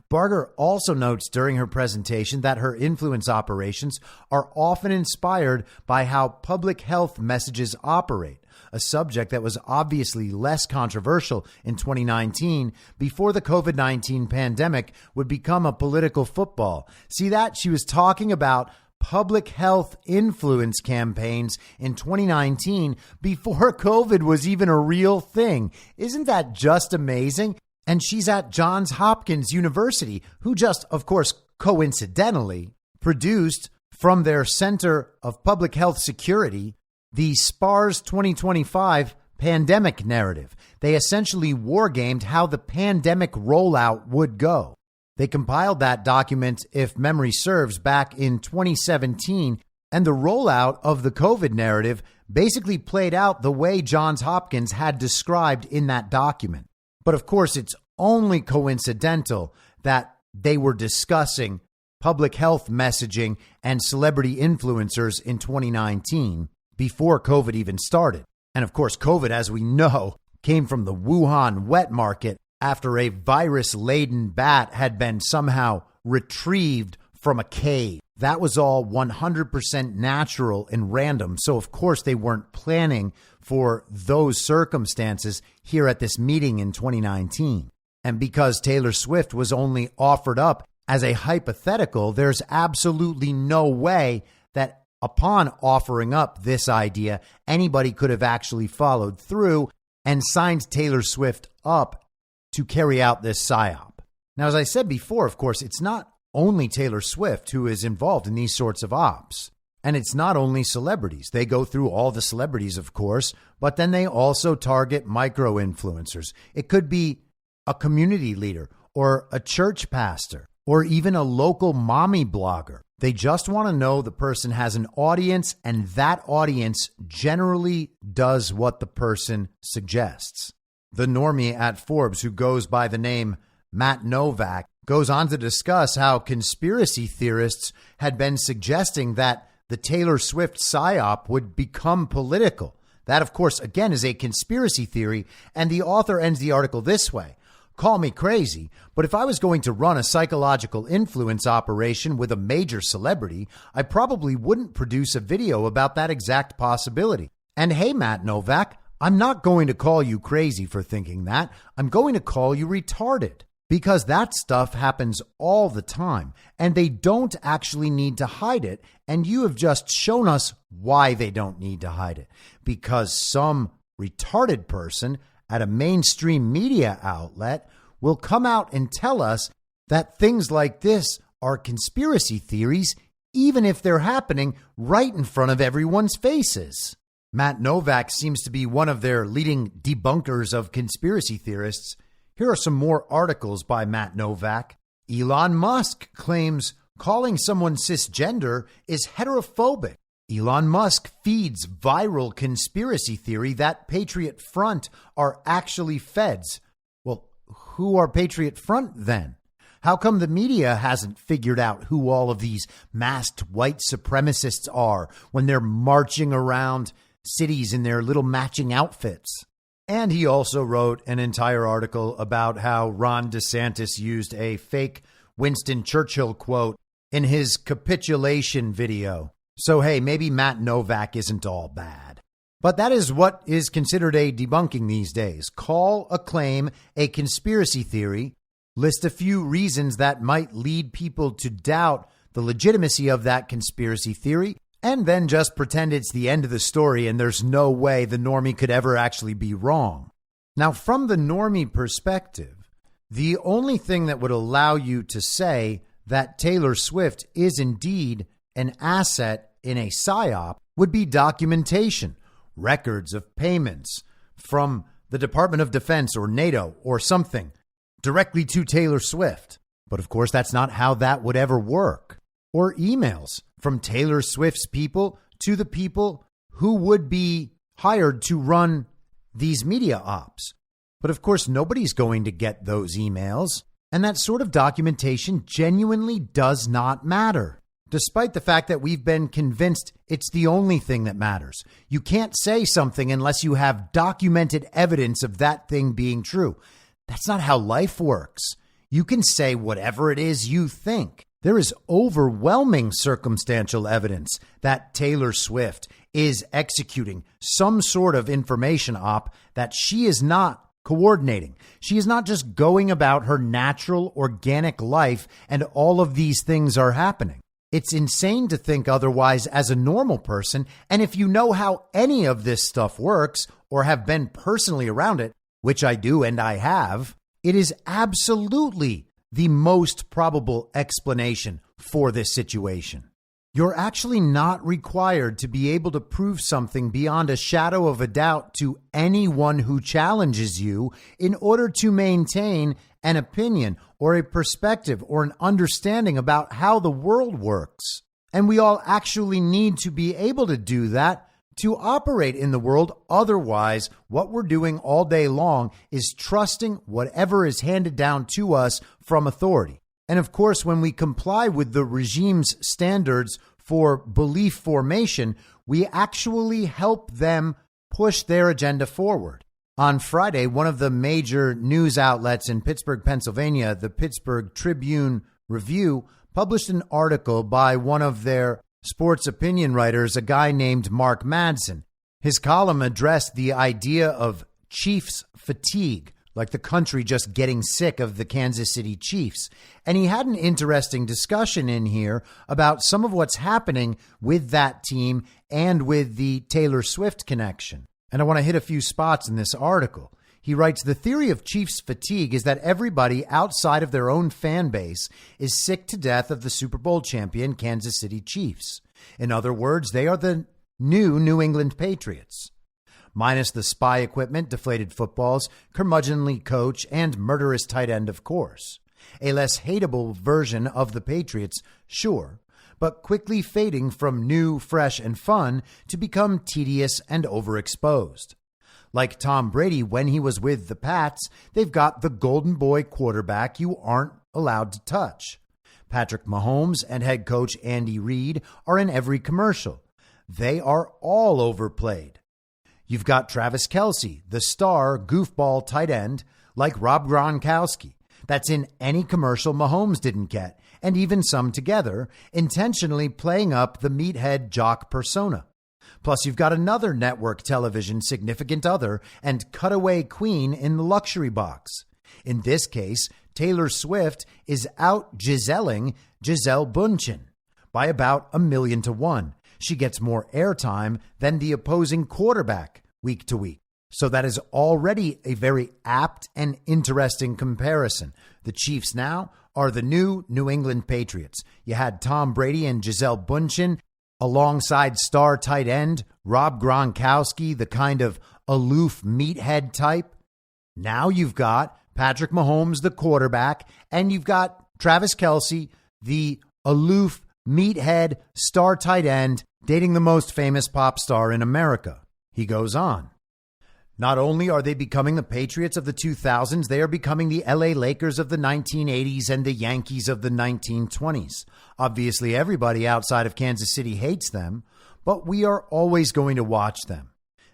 E: Barger also notes during her presentation that her influence operations are often inspired by how public health messages operate, a subject that was obviously less controversial in 2019 before the COVID-19 pandemic would become a political football. See that? She was talking about public health influence campaigns in 2019 before COVID was even a real thing. Isn't that just amazing? And she's at Johns Hopkins University, who just, of course, coincidentally produced from their Center of Public Health Security the SPARS 2025 pandemic narrative. They essentially wargamed how the pandemic rollout would go. They compiled that document, if memory serves, back in 2017, and the rollout of the COVID narrative basically played out the way Johns Hopkins had described in that document. But of course, it's only coincidental that they were discussing public health messaging and celebrity influencers in 2019 before COVID even started. And of course, COVID, as we know, came from the Wuhan wet market after a virus-laden bat had been somehow retrieved from a cave. That was all 100% natural and random. So, of course, they weren't planning for those circumstances here at this meeting in 2019. And because Taylor Swift was only offered up as a hypothetical, there's absolutely no way that upon offering up this idea, anybody could have actually followed through and signed Taylor Swift up to carry out this psyop. Now, as I said before, of course, it's not only Taylor Swift who is involved in these sorts of ops. And it's not only celebrities. They go through all the celebrities, of course, but then they also target micro-influencers. It could be a community leader or a church pastor or even a local mommy blogger. They just want to know the person has an audience, and that audience generally does what the person suggests. The normie at Forbes, who goes by the name Matt Novak, goes on to discuss how conspiracy theorists had been suggesting that the Taylor Swift psyop would become political. That, of course, again, is a conspiracy theory, and the author ends the article this way. call me crazy, but if I was going to run a psychological influence operation with a major celebrity, I probably wouldn't produce a video about that exact possibility. And hey, Matt Novak, I'm not going to call you crazy for thinking that. I'm going to call you retarded, because that stuff happens all the time and they don't actually need to hide it. And you have just shown us why they don't need to hide it, because some retarded person at a mainstream media outlet will come out and tell us that things like this are conspiracy theories, even if they're happening right in front of everyone's faces. Matt Novak seems to be one of their leading debunkers of conspiracy theorists. Here are some more articles by Matt Novak. Elon Musk claims calling someone cisgender is heterophobic. Elon Musk feeds viral conspiracy theory that Patriot Front are actually feds. Well, who are Patriot Front then? How come the media hasn't figured out who all of these masked white supremacists are when they're marching around cities in their little matching outfits? And he also wrote an entire article about how Ron DeSantis used a fake Winston Churchill quote in his capitulation video. So, hey, maybe Matt Novak isn't all bad. But that is what is considered a debunking these days. Call a claim a conspiracy theory, list a few reasons that might lead people to doubt the legitimacy of that conspiracy theory, and then just pretend it's the end of the story and there's no way the normie could ever actually be wrong. Now, from the normie perspective, the only thing that would allow you to say that Taylor Swift is indeed an asset in a psyop would be documentation, records of payments from the Department of Defense or NATO or something directly to Taylor Swift. But of course, that's not how that would ever work. Or emails from Taylor Swift's people to the people who would be hired to run these media ops. But of course, nobody's going to get those emails. And that sort of documentation genuinely does not matter, despite the fact that we've been convinced it's the only thing that matters. You can't say something unless you have documented evidence of that thing being true. That's not how life works. You can say whatever it is you think. There is overwhelming circumstantial evidence that Taylor Swift is executing some sort of information op that she is not coordinating. She is not just going about her natural, organic life and all of these things are happening. It's insane to think otherwise as a normal person. And if you know how any of this stuff works or have been personally around it, which I do and I have, it is absolutely the most probable explanation for this situation. You're actually not required to be able to prove something beyond a shadow of a doubt to anyone who challenges you in order to maintain an opinion or a perspective or an understanding about how the world works. And we all actually need to be able to do that to operate in the world. Otherwise, what we're doing all day long is trusting whatever is handed down to us from authority. And of course, when we comply with the regime's standards for belief formation, we actually help them push their agenda forward. On Friday, one of the major news outlets in Pittsburgh, Pennsylvania, the Pittsburgh Tribune Review, published an article by one of their sports opinion writers, a guy named Mark Madsen. His column addressed the idea of Chiefs fatigue, like the country just getting sick of the Kansas City Chiefs. And he had an interesting discussion in here about some of what's happening with that team and with the Taylor Swift connection. And I want to hit a few spots in this article. He writes, the theory of Chiefs fatigue is that everybody outside of their own fan base is sick to death of the Super Bowl champion Kansas City Chiefs. In other words, they are the new New England Patriots. Minus the spy equipment, deflated footballs, curmudgeonly coach, and murderous tight end, of course. A less hateable version of the Patriots, sure, but quickly fading from new, fresh, and fun to become tedious and overexposed. Like Tom Brady when he was with the Pats, they've got the golden boy quarterback you aren't allowed to touch. Patrick Mahomes and head coach Andy Reid are in every commercial. They are all overplayed. You've got Travis Kelce, the star goofball tight end, like Rob Gronkowski. That's in any commercial Mahomes didn't get, and even some together, intentionally playing up the meathead jock persona. Plus, you've got another network television significant other and cutaway queen in the luxury box. In this case, Taylor Swift is out Giselling Gisele Bündchen by about 1,000,000 to 1. She gets more airtime than the opposing quarterback week to week. So that is already a very apt and interesting comparison. The Chiefs now are the new New England Patriots. You had Tom Brady and Gisele Bündchen alongside star tight end Rob Gronkowski, the kind of aloof meathead type. Now you've got Patrick Mahomes, the quarterback, and you've got Travis Kelce, the aloof meathead star tight end, dating the most famous pop star in America. He goes on. Not only are they becoming the Patriots of the 2000s, they are becoming the LA Lakers of the 1980s and the Yankees of the 1920s. Obviously, everybody outside of Kansas City hates them, but we are always going to watch them.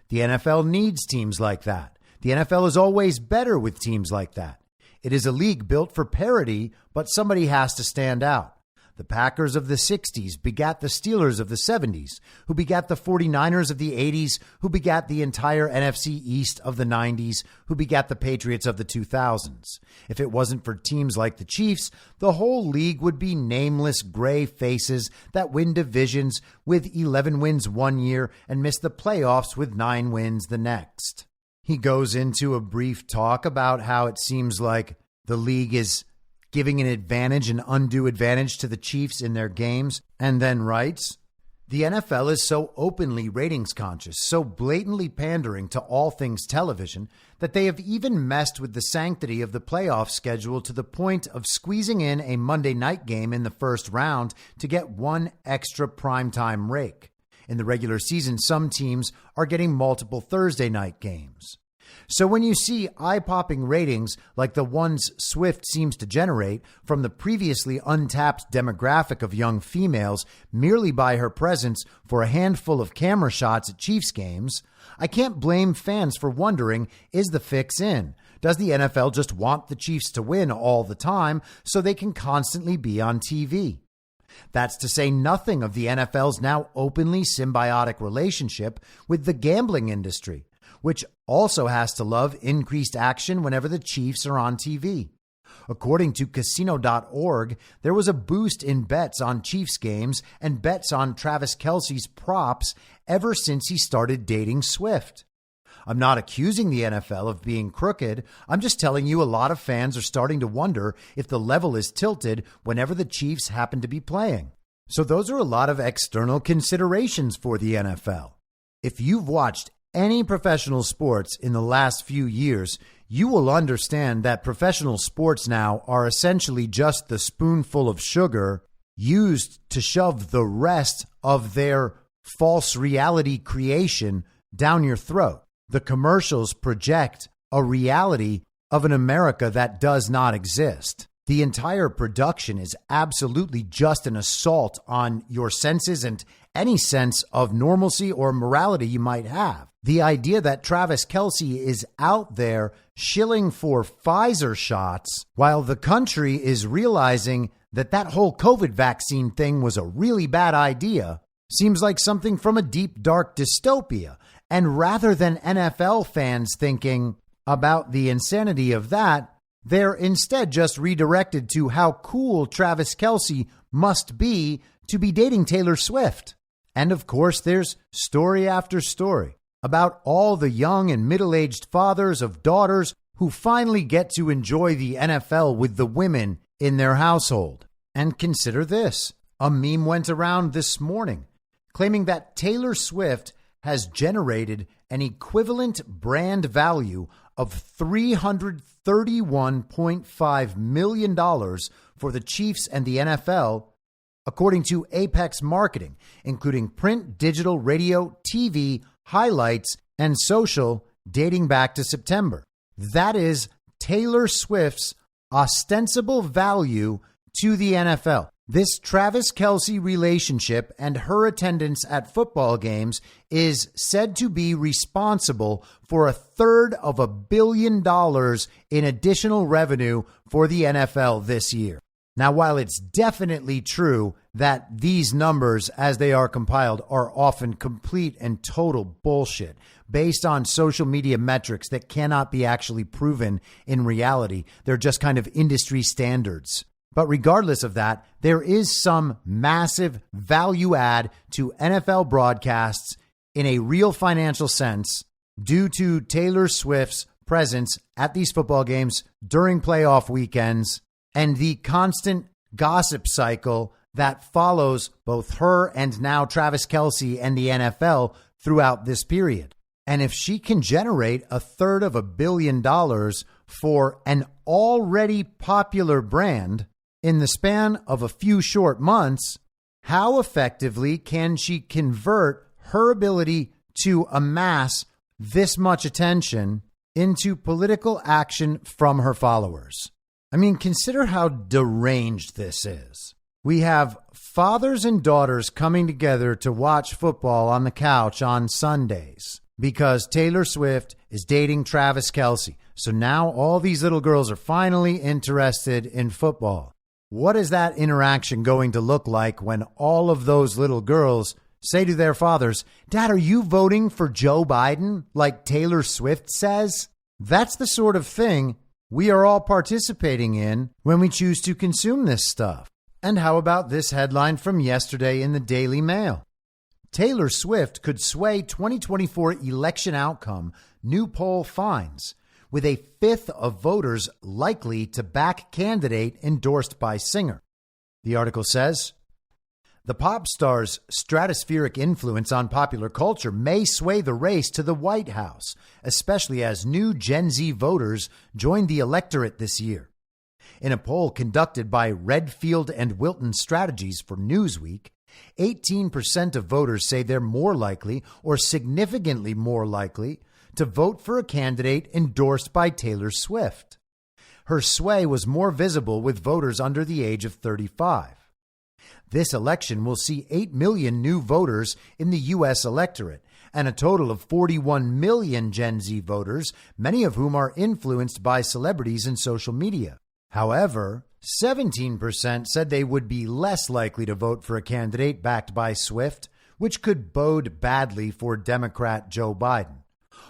E: The NFL needs teams like that. The NFL is always better with teams like that. It is a league built for parity, but somebody has to stand out. The Packers of the 60s begat the Steelers of the 70s, who begat the 49ers of the 80s, who begat the entire NFC East of the 90s, who begat the Patriots of the 2000s. If it wasn't for teams like the Chiefs, the whole league would be nameless gray faces that win divisions with 11 wins one year and miss the playoffs with 9 wins the next. He goes into a brief talk about how it seems like the league is giving an undue advantage to the Chiefs in their games, and then writes, the NFL is so openly ratings conscious, so blatantly pandering to all things television, that they have even messed with the sanctity of the playoff schedule to the point of squeezing in a Monday night game in the first round to get one extra primetime rake. In the regular season, some teams are getting multiple Thursday night games. So when you see eye-popping ratings like the ones Swift seems to generate from the previously untapped demographic of young females merely by her presence for a handful of camera shots at Chiefs games, I can't blame fans for wondering, is the fix in? Does the NFL just want the Chiefs to win all the time so they can constantly be on TV? That's to say nothing of the NFL's now openly symbiotic relationship with the gambling industry, which also has to love increased action whenever the Chiefs are on TV. According to casino.org, there was a boost in bets on Chiefs games and bets on Travis Kelce's props ever since he started dating Swift. I'm not accusing the NFL of being crooked. I'm just telling you a lot of fans are starting to wonder if the level is tilted whenever the Chiefs happen to be playing. So those are a lot of external considerations for the NFL. If you've watched any professional sports in the last few years, you will understand that professional sports now are essentially just the spoonful of sugar used to shove the rest of their false reality creation down your throat. The commercials project a reality of an America that does not exist. The entire production is absolutely just an assault on your senses and any sense of normalcy or morality you might have. The idea that Travis Kelce is out there shilling for Pfizer shots while the country is realizing that that whole COVID vaccine thing was a really bad idea seems like something from a deep, dark dystopia. And rather than NFL fans thinking about the insanity of that, they're instead just redirected to how cool Travis Kelce must be to be dating Taylor Swift. And of course, there's story after story about all the young and middle-aged fathers of daughters who finally get to enjoy the NFL with the women in their household. And consider this. A meme went around this morning claiming that Taylor Swift has generated an equivalent brand value of $331.5 million for the Chiefs and the NFL, according to Apex Marketing, including print, digital, radio, TV, highlights, and social dating back to September. That is Taylor Swift's ostensible value to the NFL. This Travis Kelce relationship and her attendance at football games is said to be responsible for $350 million in additional revenue for the NFL this year. Now, while it's definitely true that these numbers, as they are compiled, are often complete and total bullshit based on social media metrics that cannot be actually proven in reality, they're just kind of industry standards. But regardless of that, there is some massive value add to NFL broadcasts in a real financial sense due to Taylor Swift's presence at these football games during playoff weekends and the constant gossip cycle that follows both her and now Travis Kelce and the NFL throughout this period. And if she can generate $350 million for an already popular brand in the span of a few short months, how effectively can she convert her ability to amass this much attention into political action from her followers? I mean, consider how deranged this is. We have fathers and daughters coming together to watch football on the couch on Sundays because Taylor Swift is dating Travis Kelce. So now all these little girls are finally interested in football. What is that interaction going to look like when all of those little girls say to their fathers, "Dad, are you voting for Joe Biden like Taylor Swift says?" That's the sort of thing we are all participating in when we choose to consume this stuff. And how about this headline from yesterday in the Daily Mail? Taylor Swift could sway 2024 election outcome, new poll finds, with a fifth of voters likely to back candidate endorsed by singer. The article says, the pop star's stratospheric influence on popular culture may sway the race to the White House, especially as new Gen Z voters join the electorate this year. In a poll conducted by Redfield and Wilton Strategies for Newsweek, 18% of voters say they're more likely or significantly more likely to vote for a candidate endorsed by Taylor Swift. Her sway was more visible with voters under the age of 35. This election will see 8 million new voters in the U.S. electorate and a total of 41 million Gen Z voters, many of whom are influenced by celebrities and social media. However, 17% said they would be less likely to vote for a candidate backed by Swift, which could bode badly for Democrat Joe Biden.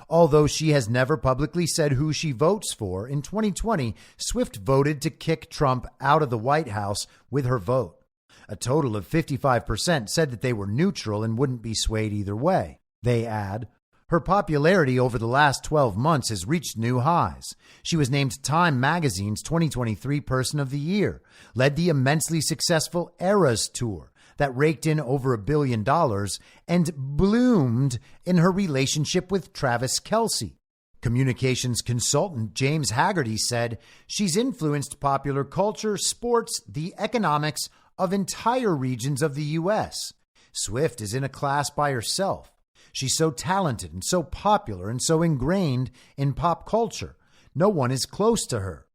E: Although she has never publicly said who she votes for, in 2020, Swift voted to kick Trump out of the White House with her vote. A total of 55% said that they were neutral and wouldn't be swayed either way. They add, her popularity over the last 12 months has reached new highs. She was named Time Magazine's 2023 Person of the Year, led the immensely successful Eras Tour that raked in over $1 billion, and bloomed in her relationship with Travis Kelce. Communications consultant James Haggerty said she's influenced popular culture, sports, the economics of entire regions of the U.S. Swift is in a class by herself. She's so talented and so popular and so ingrained in pop culture. No one is close to her.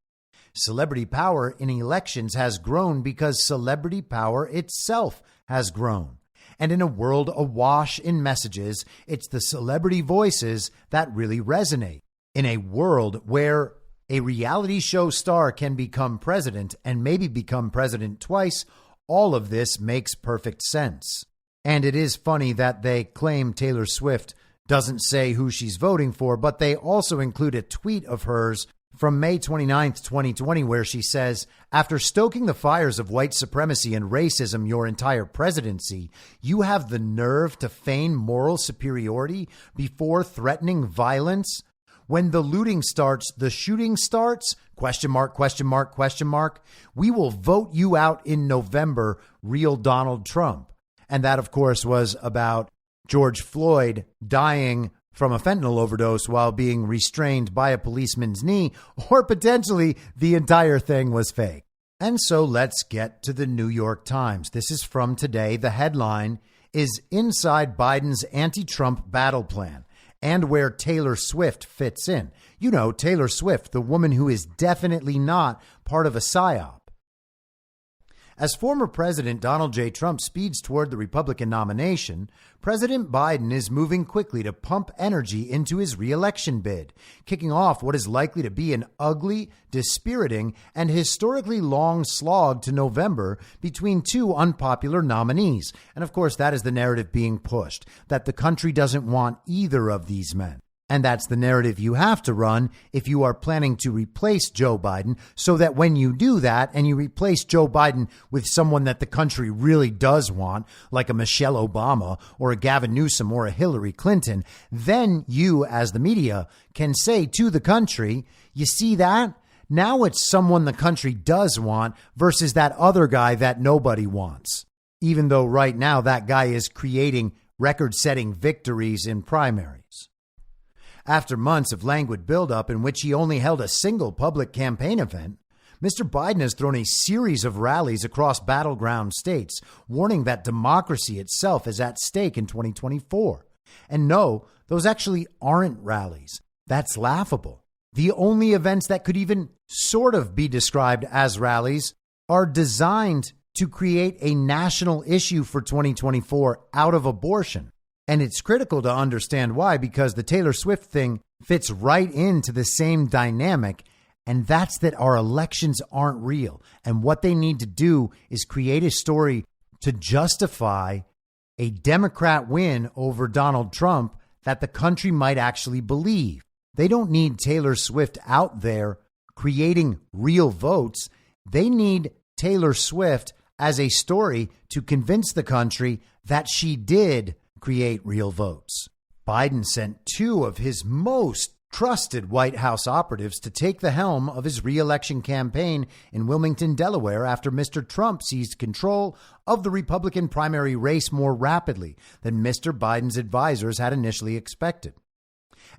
E: Celebrity power in elections has grown because celebrity power itself has grown. And in a world awash in messages, it's the celebrity voices that really resonate. In a world where a reality show star can become president and maybe become president twice, all of this makes perfect sense. And it is funny that they claim Taylor Swift doesn't say who she's voting for, but they also include a tweet of hers from May 29th, 2020, where she says, after stoking the fires of white supremacy and racism your entire presidency, you have the nerve to feign moral superiority before threatening violence? When the looting starts, the shooting starts? ? We will vote you out in November, real Donald Trump. And that, of course, was about George Floyd dying from a fentanyl overdose while being restrained by a policeman's knee, or potentially the entire thing was fake. And so let's get to the New York Times. This is from today. The headline is Inside Biden's Anti-Trump Battle Plan and where Taylor Swift fits in. You know, Taylor Swift, the woman who is definitely not part of a psyop. As former President Donald J. Trump speeds toward the Republican nomination, President Biden is moving quickly to pump energy into his re-election bid, kicking off what is likely to be an ugly, dispiriting, and historically long slog to November between two unpopular nominees. And of course, that is the narrative being pushed, that the country doesn't want either of these men. And that's the narrative you have to run if you are planning to replace Joe Biden, so that when you do that and you replace Joe Biden with someone that the country really does want, like a Michelle Obama or a Gavin Newsom or a Hillary Clinton, then you, as the media, can say to the country, you see that? Now it's someone the country does want versus that other guy that nobody wants. Even though right now that guy is creating record-setting victories in primaries. After months of languid buildup in which he only held a single public campaign event, Mr. Biden has thrown a series of rallies across battleground states, warning that democracy itself is at stake in 2024. And no, those actually aren't rallies. That's laughable. The only events that could even sort of be described as rallies are designed to create a national issue for 2024 out of abortion. And it's critical to understand why, because the Taylor Swift thing fits right into the same dynamic. And that's that our elections aren't real. And what they need to do is create a story to justify a Democrat win over Donald Trump that the country might actually believe. They don't need Taylor Swift out there creating real votes. They need Taylor Swift as a story to convince the country that she did create real votes. Biden sent two of his most trusted White House operatives to take the helm of his re-election campaign in Wilmington, Delaware, after Mr. Trump seized control of the Republican primary race more rapidly than Mr. Biden's advisors had initially expected.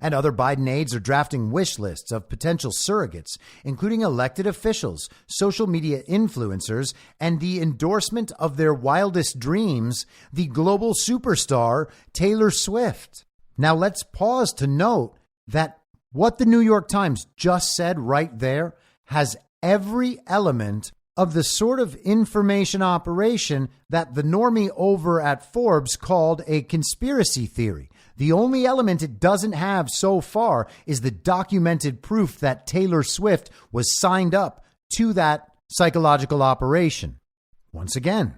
E: And other Biden aides are drafting wish lists of potential surrogates, including elected officials, social media influencers, and the endorsement of their wildest dreams, the global superstar Taylor Swift. Now let's pause to note that what the New York Times just said right there has every element of the sort of information operation that the normie over at Forbes called a conspiracy theory. The only element it doesn't have so far is the documented proof that Taylor Swift was signed up to that psychological operation. Once again,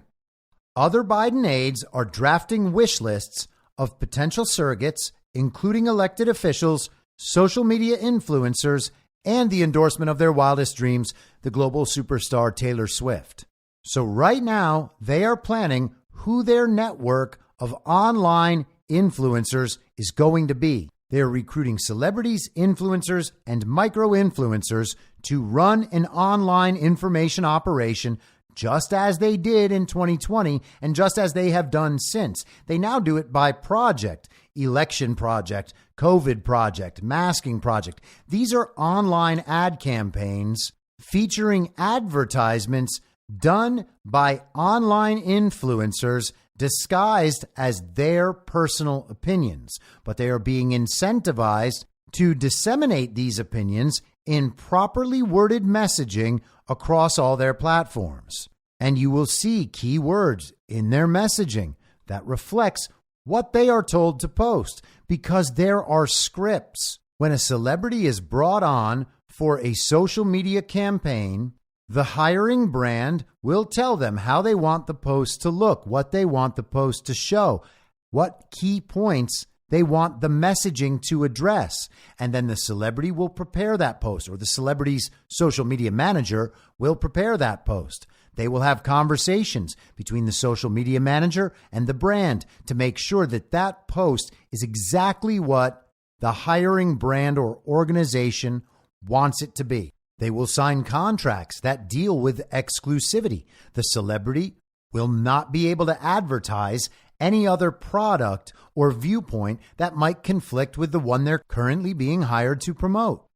E: other Biden aides are drafting wish lists of potential surrogates, including elected officials, social media influencers, and the endorsement of their wildest dreams, the global superstar Taylor Swift. So right now, they are planning who their network of online influencers is going to be. They're recruiting celebrities, influencers, and micro-influencers to run an online information operation just as they did in 2020 and just as they have done since. They now do it by project, election project, COVID project, masking project. These are online ad campaigns featuring advertisements done by online influencers disguised as their personal opinions, but they are being incentivized to disseminate these opinions in properly worded messaging across all their platforms. And you will see keywords in their messaging that reflects what they are told to post, because there are scripts. When a celebrity is brought on for a social media campaign, the hiring brand will tell them how they want the post to look, what they want the post to show, what key points they want the messaging to address. And then the celebrity will prepare that post, or the celebrity's social media manager will prepare that post. They will have conversations between the social media manager and the brand to make sure that that post is exactly what the hiring brand or organization wants it to be. They will sign contracts that deal with exclusivity. The celebrity will not be able to advertise any other product or viewpoint that might conflict with the one they're currently being hired to promote.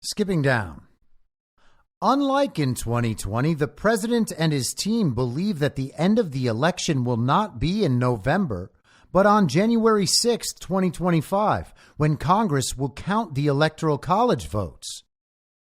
E: Skipping down. Unlike in 2020, the president and his team believe that the end of the election will not be in November, but on January 6, 2025, when Congress will count the Electoral College votes.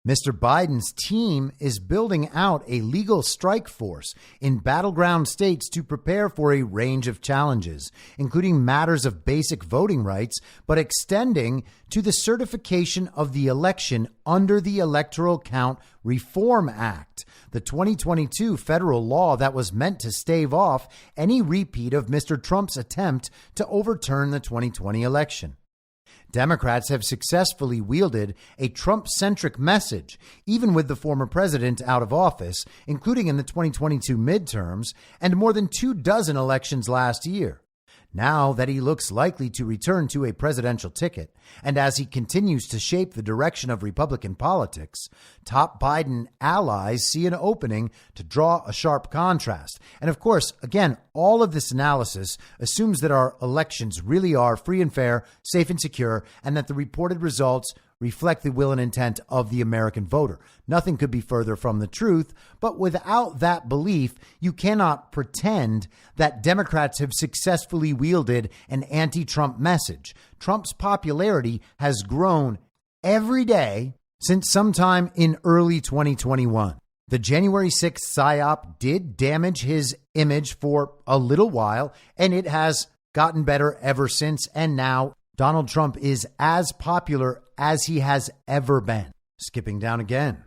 E: Mr. Biden's team is building out a legal strike force in battleground states to prepare for a range of challenges, including matters of basic voting rights, but extending to the certification of the election under the Electoral Count Reform Act, the 2022 federal law that was meant to stave off any repeat of Mr. Trump's attempt to overturn the 2020 election. Democrats have successfully wielded a Trump-centric message, even with the former president out of office, including in the 2022 midterms and more than 24 elections last year. Now that he looks likely to return to a presidential ticket, and as he continues to shape the direction of Republican politics, top Biden allies see an opening to draw a sharp contrast. And of course, again, all of this analysis assumes that our elections really are free and fair, safe and secure, and that the reported results reflect the will and intent of the American voter. Nothing could be further from the truth, but without that belief, you cannot pretend that Democrats have successfully wielded an anti-Trump message. Trump's popularity has grown every day since sometime in early 2021. The January 6th psyop did damage his image for a little while, and it has gotten better ever since, and now Donald Trump is as popular as he has ever been. Skipping down again.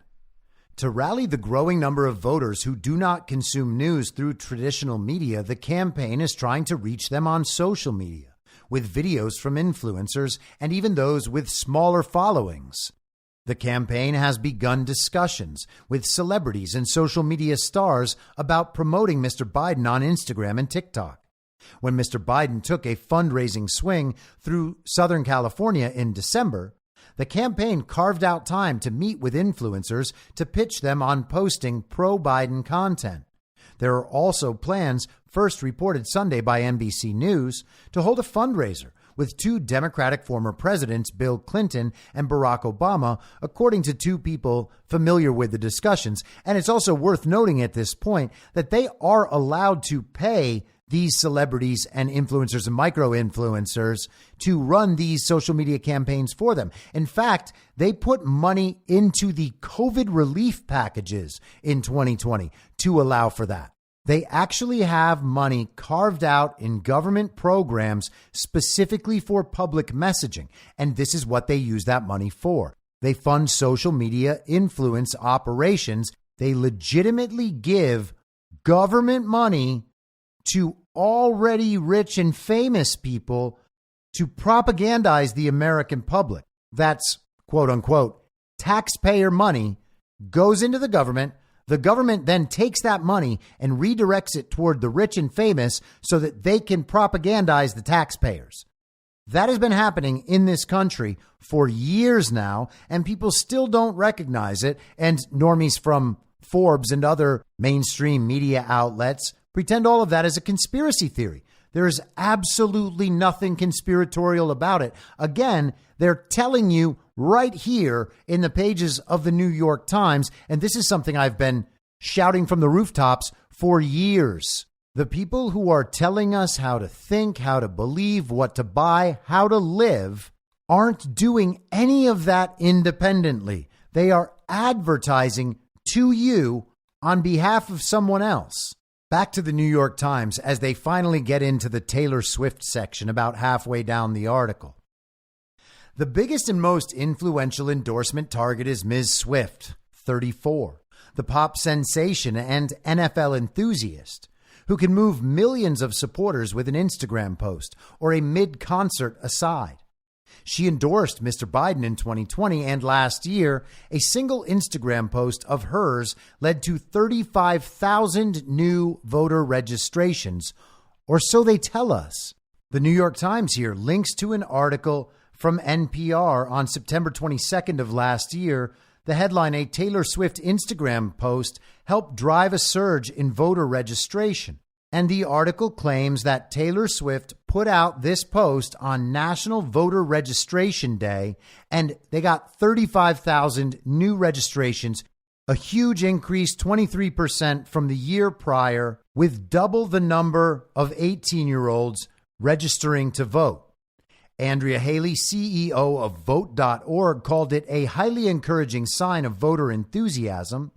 E: To rally the growing number of voters who do not consume news through traditional media, the campaign is trying to reach them on social media, with videos from influencers and even those with smaller followings. The campaign has begun discussions with celebrities and social media stars about promoting Mr. Biden on Instagram and TikTok. When Mr. Biden took a fundraising swing through Southern California in December, the campaign carved out time to meet with influencers to pitch them on posting pro-Biden content. There are also plans, first reported Sunday by NBC News, to hold a fundraiser with two Democratic former presidents, Bill Clinton and Barack Obama, according to two people familiar with the discussions. And it's also worth noting at this point that they are allowed to pay these celebrities and influencers and micro-influencers to run these social media campaigns for them. In fact, they put money into the COVID relief packages in 2020 to allow for that. They actually have money carved out in government programs specifically for public messaging, and this is what they use that money for. They fund social media influence operations. They legitimately give government money to already rich and famous people to propagandize the American public. That's, quote unquote, taxpayer money goes into the government. The government then takes that money and redirects it toward the rich and famous so that they can propagandize the taxpayers. That has been happening in this country for years now, and people still don't recognize it. And normies from Forbes and other mainstream media outlets pretend all of that is a conspiracy theory. There is absolutely nothing conspiratorial about it. Again, they're telling you right here in the pages of the New York Times, and this is something I've been shouting from the rooftops for years. The people who are telling us how to think, how to believe, what to buy, how to live, aren't doing any of that independently. They are advertising to you on behalf of someone else. Back to the New York Times as they finally get into the Taylor Swift section about halfway down the article. The biggest and most influential endorsement target is Ms. Swift, 34, the pop sensation and NFL enthusiast who can move millions of supporters with an Instagram post or a mid-concert aside. She endorsed Mr. Biden in 2020, and last year, a single Instagram post of hers led to 35,000 new voter registrations, or so they tell us. The New York Times here links to an article from NPR on September 22nd of last year. The headline, "A Taylor Swift Instagram post helped drive a surge in voter registration." And the article claims that Taylor Swift put out this post on National Voter Registration Day, and they got 35,000 new registrations, a huge increase, 23% from the year prior, with double the number of 18-year-olds registering to vote. Andrea Haley, CEO of Vote.org, called it a highly encouraging sign of voter enthusiasm,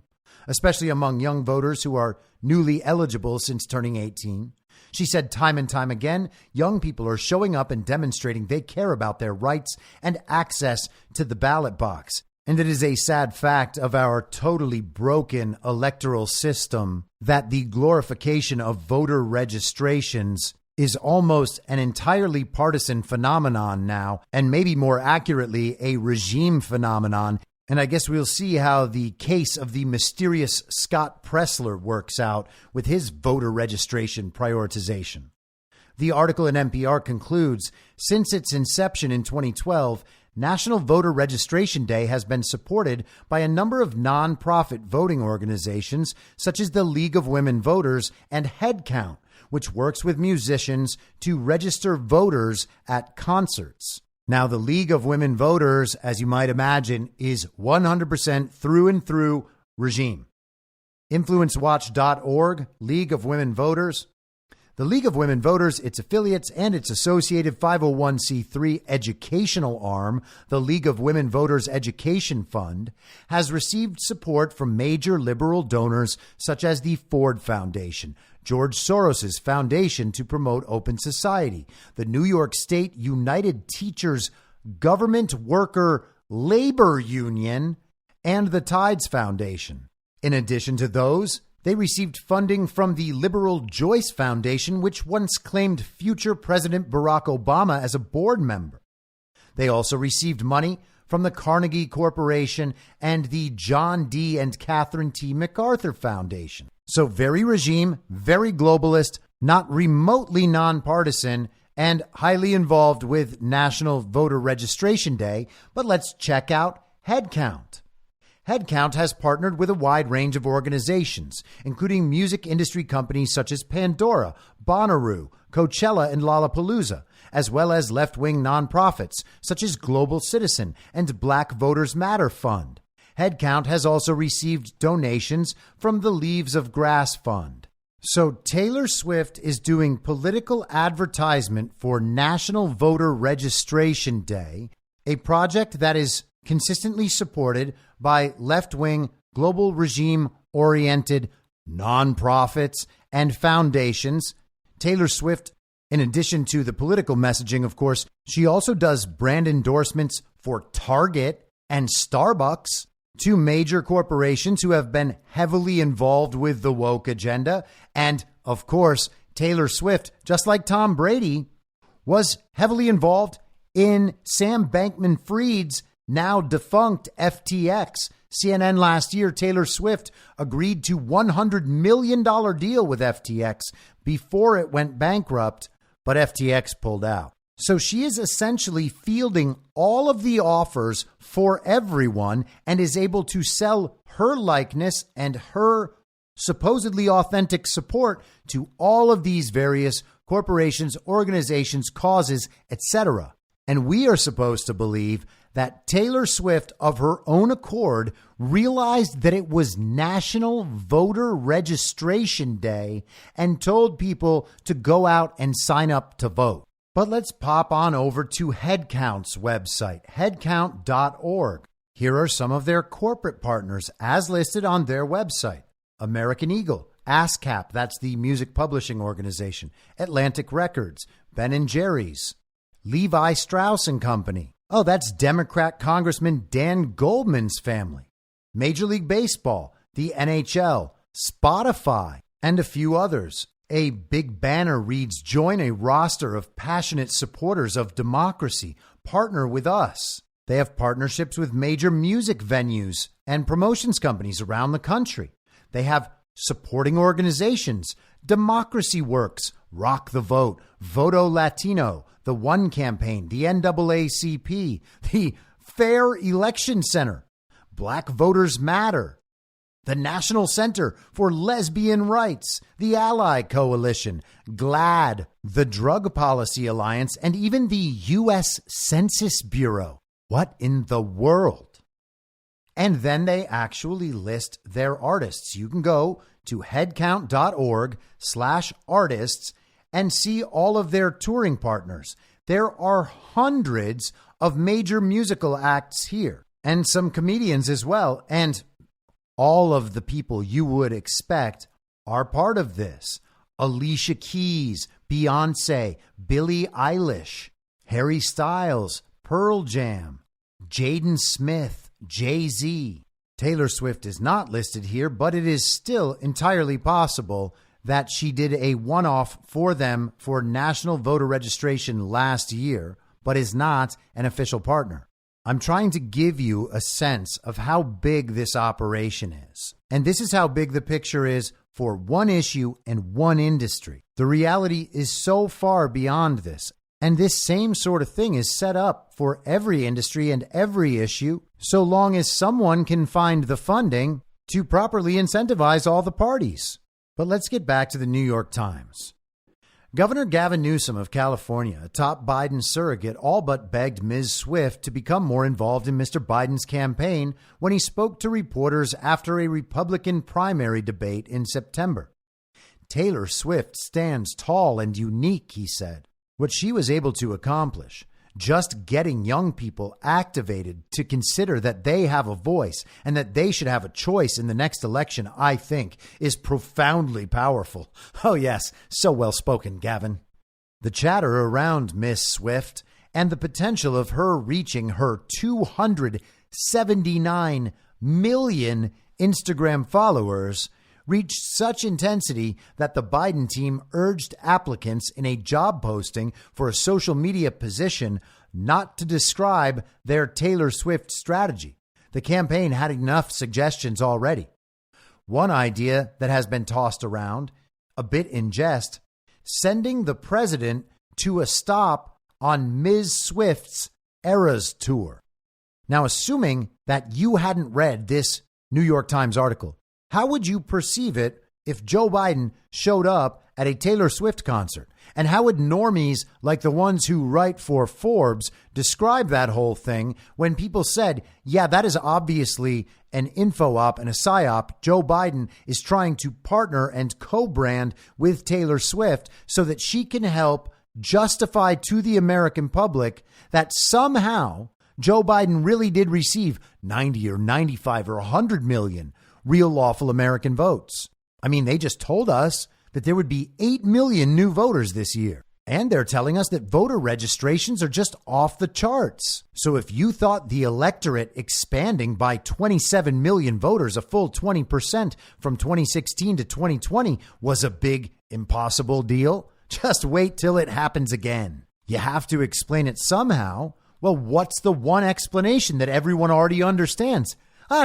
E: especially among young voters who are newly eligible since turning 18. She said time and time again, young people are showing up and demonstrating they care about their rights and access to the ballot box. And it is a sad fact of our totally broken electoral system that the glorification of voter registrations is almost an entirely partisan phenomenon now, and maybe more accurately, a regime phenomenon. And I guess we'll see how the case of the mysterious Scott Pressler works out with his voter registration prioritization. The article in NPR concludes, since its inception in 2012, National Voter Registration Day has been supported by a number of nonprofit voting organizations such as the League of Women Voters and Headcount, which works with musicians to register voters at concerts. Now, the League of Women Voters, as you might imagine, is 100% through and through regime. InfluenceWatch.org, League of Women Voters. The League of Women Voters, its affiliates, and its associated 501c3 educational arm, the League of Women Voters Education Fund, has received support from major liberal donors such as the Ford Foundation, George Soros's foundation to promote open society, the New York State United Teachers Government Worker Labor Union, and the Tides Foundation. In addition to those, they received funding from the liberal Joyce Foundation, which once claimed future President Barack Obama as a board member. They also received money from the Carnegie Corporation and the John D. and Catherine T. MacArthur Foundation. So very regime, very globalist, not remotely nonpartisan, and highly involved with National Voter Registration Day. But let's check out Headcount. Headcount has partnered with a wide range of organizations, including music industry companies such as Pandora, Bonnaroo, Coachella, and Lollapalooza, as well as left-wing nonprofits such as Global Citizen and Black Voters Matter Fund. Headcount has also received donations from the Leaves of Grass Fund. So Taylor Swift is doing political advertisement for National Voter Registration Day, a project that is consistently supported by left-wing, global regime-oriented nonprofits and foundations. Taylor Swift, in addition to the political messaging, of course, she also does brand endorsements for Target and Starbucks, two major corporations who have been heavily involved with the woke agenda. And, of course, Taylor Swift, just like Tom Brady, was heavily involved in Sam Bankman-Fried's now defunct FTX. CNN last year, Taylor Swift agreed to $100 million deal with FTX before it went bankrupt, but FTX pulled out. So she is essentially fielding all of the offers for everyone and is able to sell her likeness and her supposedly authentic support to all of these various corporations, organizations, causes, etc. And we are supposed to believe that Taylor Swift, of her own accord, realized that it was National Voter Registration Day and told people to go out and sign up to vote. But let's pop on over to Headcount's website, headcount.org. Here are some of their corporate partners as listed on their website. American Eagle, ASCAP, that's the music publishing organization, Atlantic Records, Ben & Jerry's, Levi Strauss & Company. Oh, that's Democrat Congressman Dan Goldman's family. Major League Baseball, the NHL, Spotify, and a few others. A big banner reads, "Join a roster of passionate supporters of democracy. Partner with us." They have partnerships with major music venues and promotions companies around the country. They have supporting organizations, Democracy Works, Rock the Vote, Voto Latino, the One Campaign, the NAACP, the Fair Election Center, Black Voters Matter, the National Center for Lesbian Rights, the Ally Coalition, GLAAD, the Drug Policy Alliance, and even the U.S. Census Bureau. What in the world? And then they actually list their artists. You can go to headcount.org/artists and see all of their touring partners. There are hundreds of major musical acts here and some comedians as well. And all of the people you would expect are part of this. Alicia Keys, Beyonce, Billie Eilish, Harry Styles, Pearl Jam, Jaden Smith, Jay-Z. Taylor Swift is not listed here, but it is still entirely possible that she did a one-off for them for national voter registration last year, but is not an official partner. I'm trying to give you a sense of how big this operation is. And this is how big the picture is for one issue and one industry. The reality is so far beyond this. And this same sort of thing is set up for every industry and every issue, so long as someone can find the funding to properly incentivize all the parties. But let's get back to the New York Times. Governor Gavin Newsom of California, a top Biden surrogate, all but begged Ms. Swift to become more involved in Mr. Biden's campaign when he spoke to reporters after a Republican primary debate in September. Taylor Swift stands tall and unique, he said. What she was able to accomplish, just getting young people activated to consider that they have a voice and that they should have a choice in the next election, I think, is profoundly powerful. Oh, yes, so well spoken, Gavin. The chatter around Miss Swift and the potential of her reaching her 279 million Instagram followers reached such intensity that the Biden team urged applicants in a job posting for a social media position not to describe their Taylor Swift strategy. The campaign had enough suggestions already. One idea that has been tossed around, a bit in jest, sending the president to a stop on Ms. Swift's Eras Tour. Now, assuming that you hadn't read this New York Times article, how would you perceive it if Joe Biden showed up at a Taylor Swift concert? And how would normies like the ones who write for Forbes describe that whole thing when people said, yeah, that is obviously an info op and a psyop. Joe Biden is trying to partner and co-brand with Taylor Swift so that she can help justify to the American public that somehow Joe Biden really did receive 90 or 95 or 100 million real lawful American votes. I mean, they just told us that there would be 8 million new voters this year. And they're telling us that voter registrations are just off the charts. So if you thought the electorate expanding by 27 million voters, a full 20% from 2016 to 2020 was a big, impossible deal, just wait till it happens again. You have to explain it somehow. Well, what's the one explanation that everyone already understands?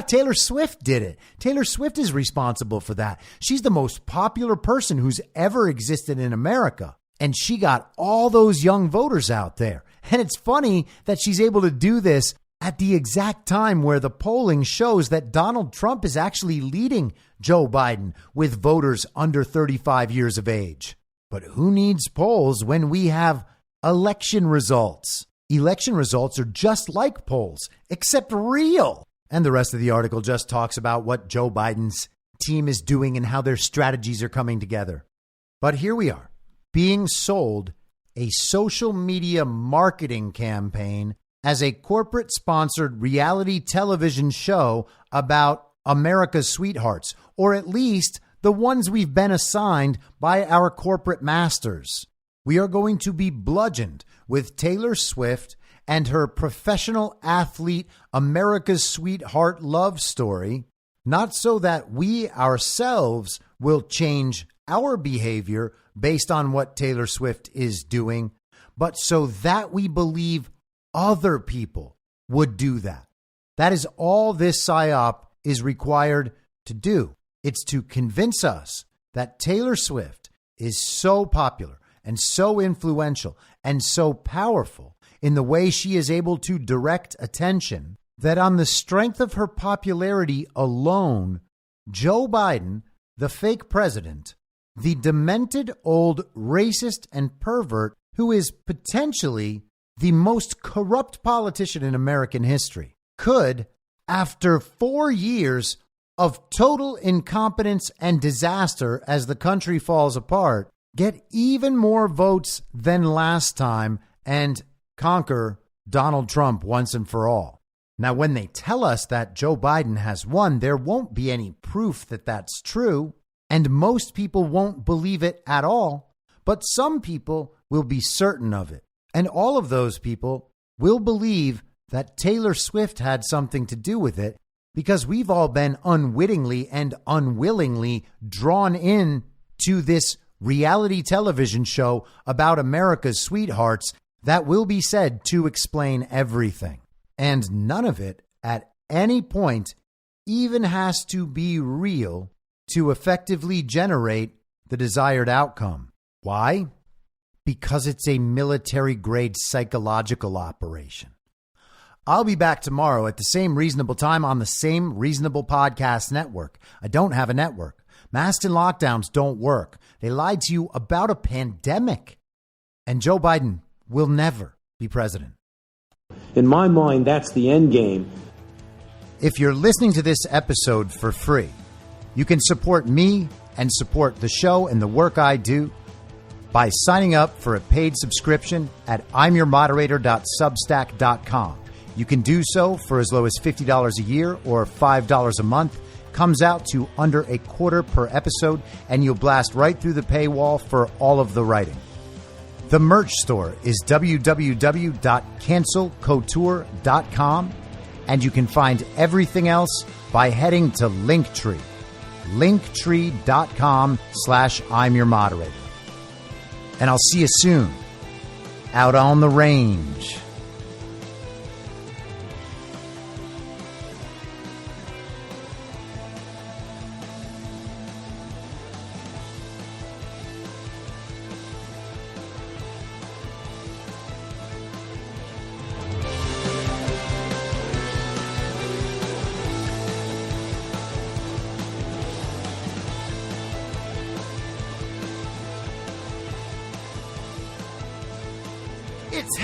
E: Taylor Swift did it. Taylor Swift is responsible for that. She's the most popular person who's ever existed in America. And she got all those young voters out there. And it's funny that she's able to do this at the exact time where the polling shows that Donald Trump is actually leading Joe Biden with voters under 35 years of age. But who needs polls when we have election results? Election results are just like polls, except real. And the rest of the article just talks about what Joe Biden's team is doing and how their strategies are coming together. But here we are, being sold a social media marketing campaign as a corporate-sponsored reality television show about America's sweethearts, or at least the ones we've been assigned by our corporate masters. We are going to be bludgeoned with Taylor Swift and her professional athlete, America's sweetheart love story, not so that we ourselves will change our behavior based on what Taylor Swift is doing, but so that we believe other people would do that. That is all this PSYOP is required to do. It's to convince us that Taylor Swift is so popular and so influential and so powerful in the way she is able to direct attention, that on the strength of her popularity alone, Joe Biden, the fake president, the demented old racist and pervert who is potentially the most corrupt politician in American history, could, after 4 years of total incompetence and disaster as the country falls apart, get even more votes than last time and conquer Donald Trump once and for all. Now, when they tell us that Joe Biden has won, there won't be any proof that that's true, and most people won't believe it at all, but some people will be certain of it. And all of those people will believe that Taylor Swift had something to do with it, because we've all been unwittingly and unwillingly drawn in to this reality television show about America's sweethearts that will be said to explain everything. And none of it at any point even has to be real to effectively generate the desired outcome. Why? Because it's a military-grade psychological operation. I'll be back tomorrow at the same reasonable time on the same reasonable podcast network. I don't have a network. Masks and lockdowns don't work. They lied to you about a pandemic. And Joe Biden will never be president.
B: In my mind, that's the end game.
E: If you're listening to this episode for free, you can support me and support the show and the work I do by signing up for a paid subscription at imyourmoderator.substack.com. You can do so for as low as $50 a year or $5 a month. Comes out to under a quarter per episode, and you'll blast right through the paywall for all of the writing. The merch store is www.cancelcouture.com, and you can find everything else by heading to Linktree, linktree.com/imyourmoderator. And I'll see you soon out on the range. It's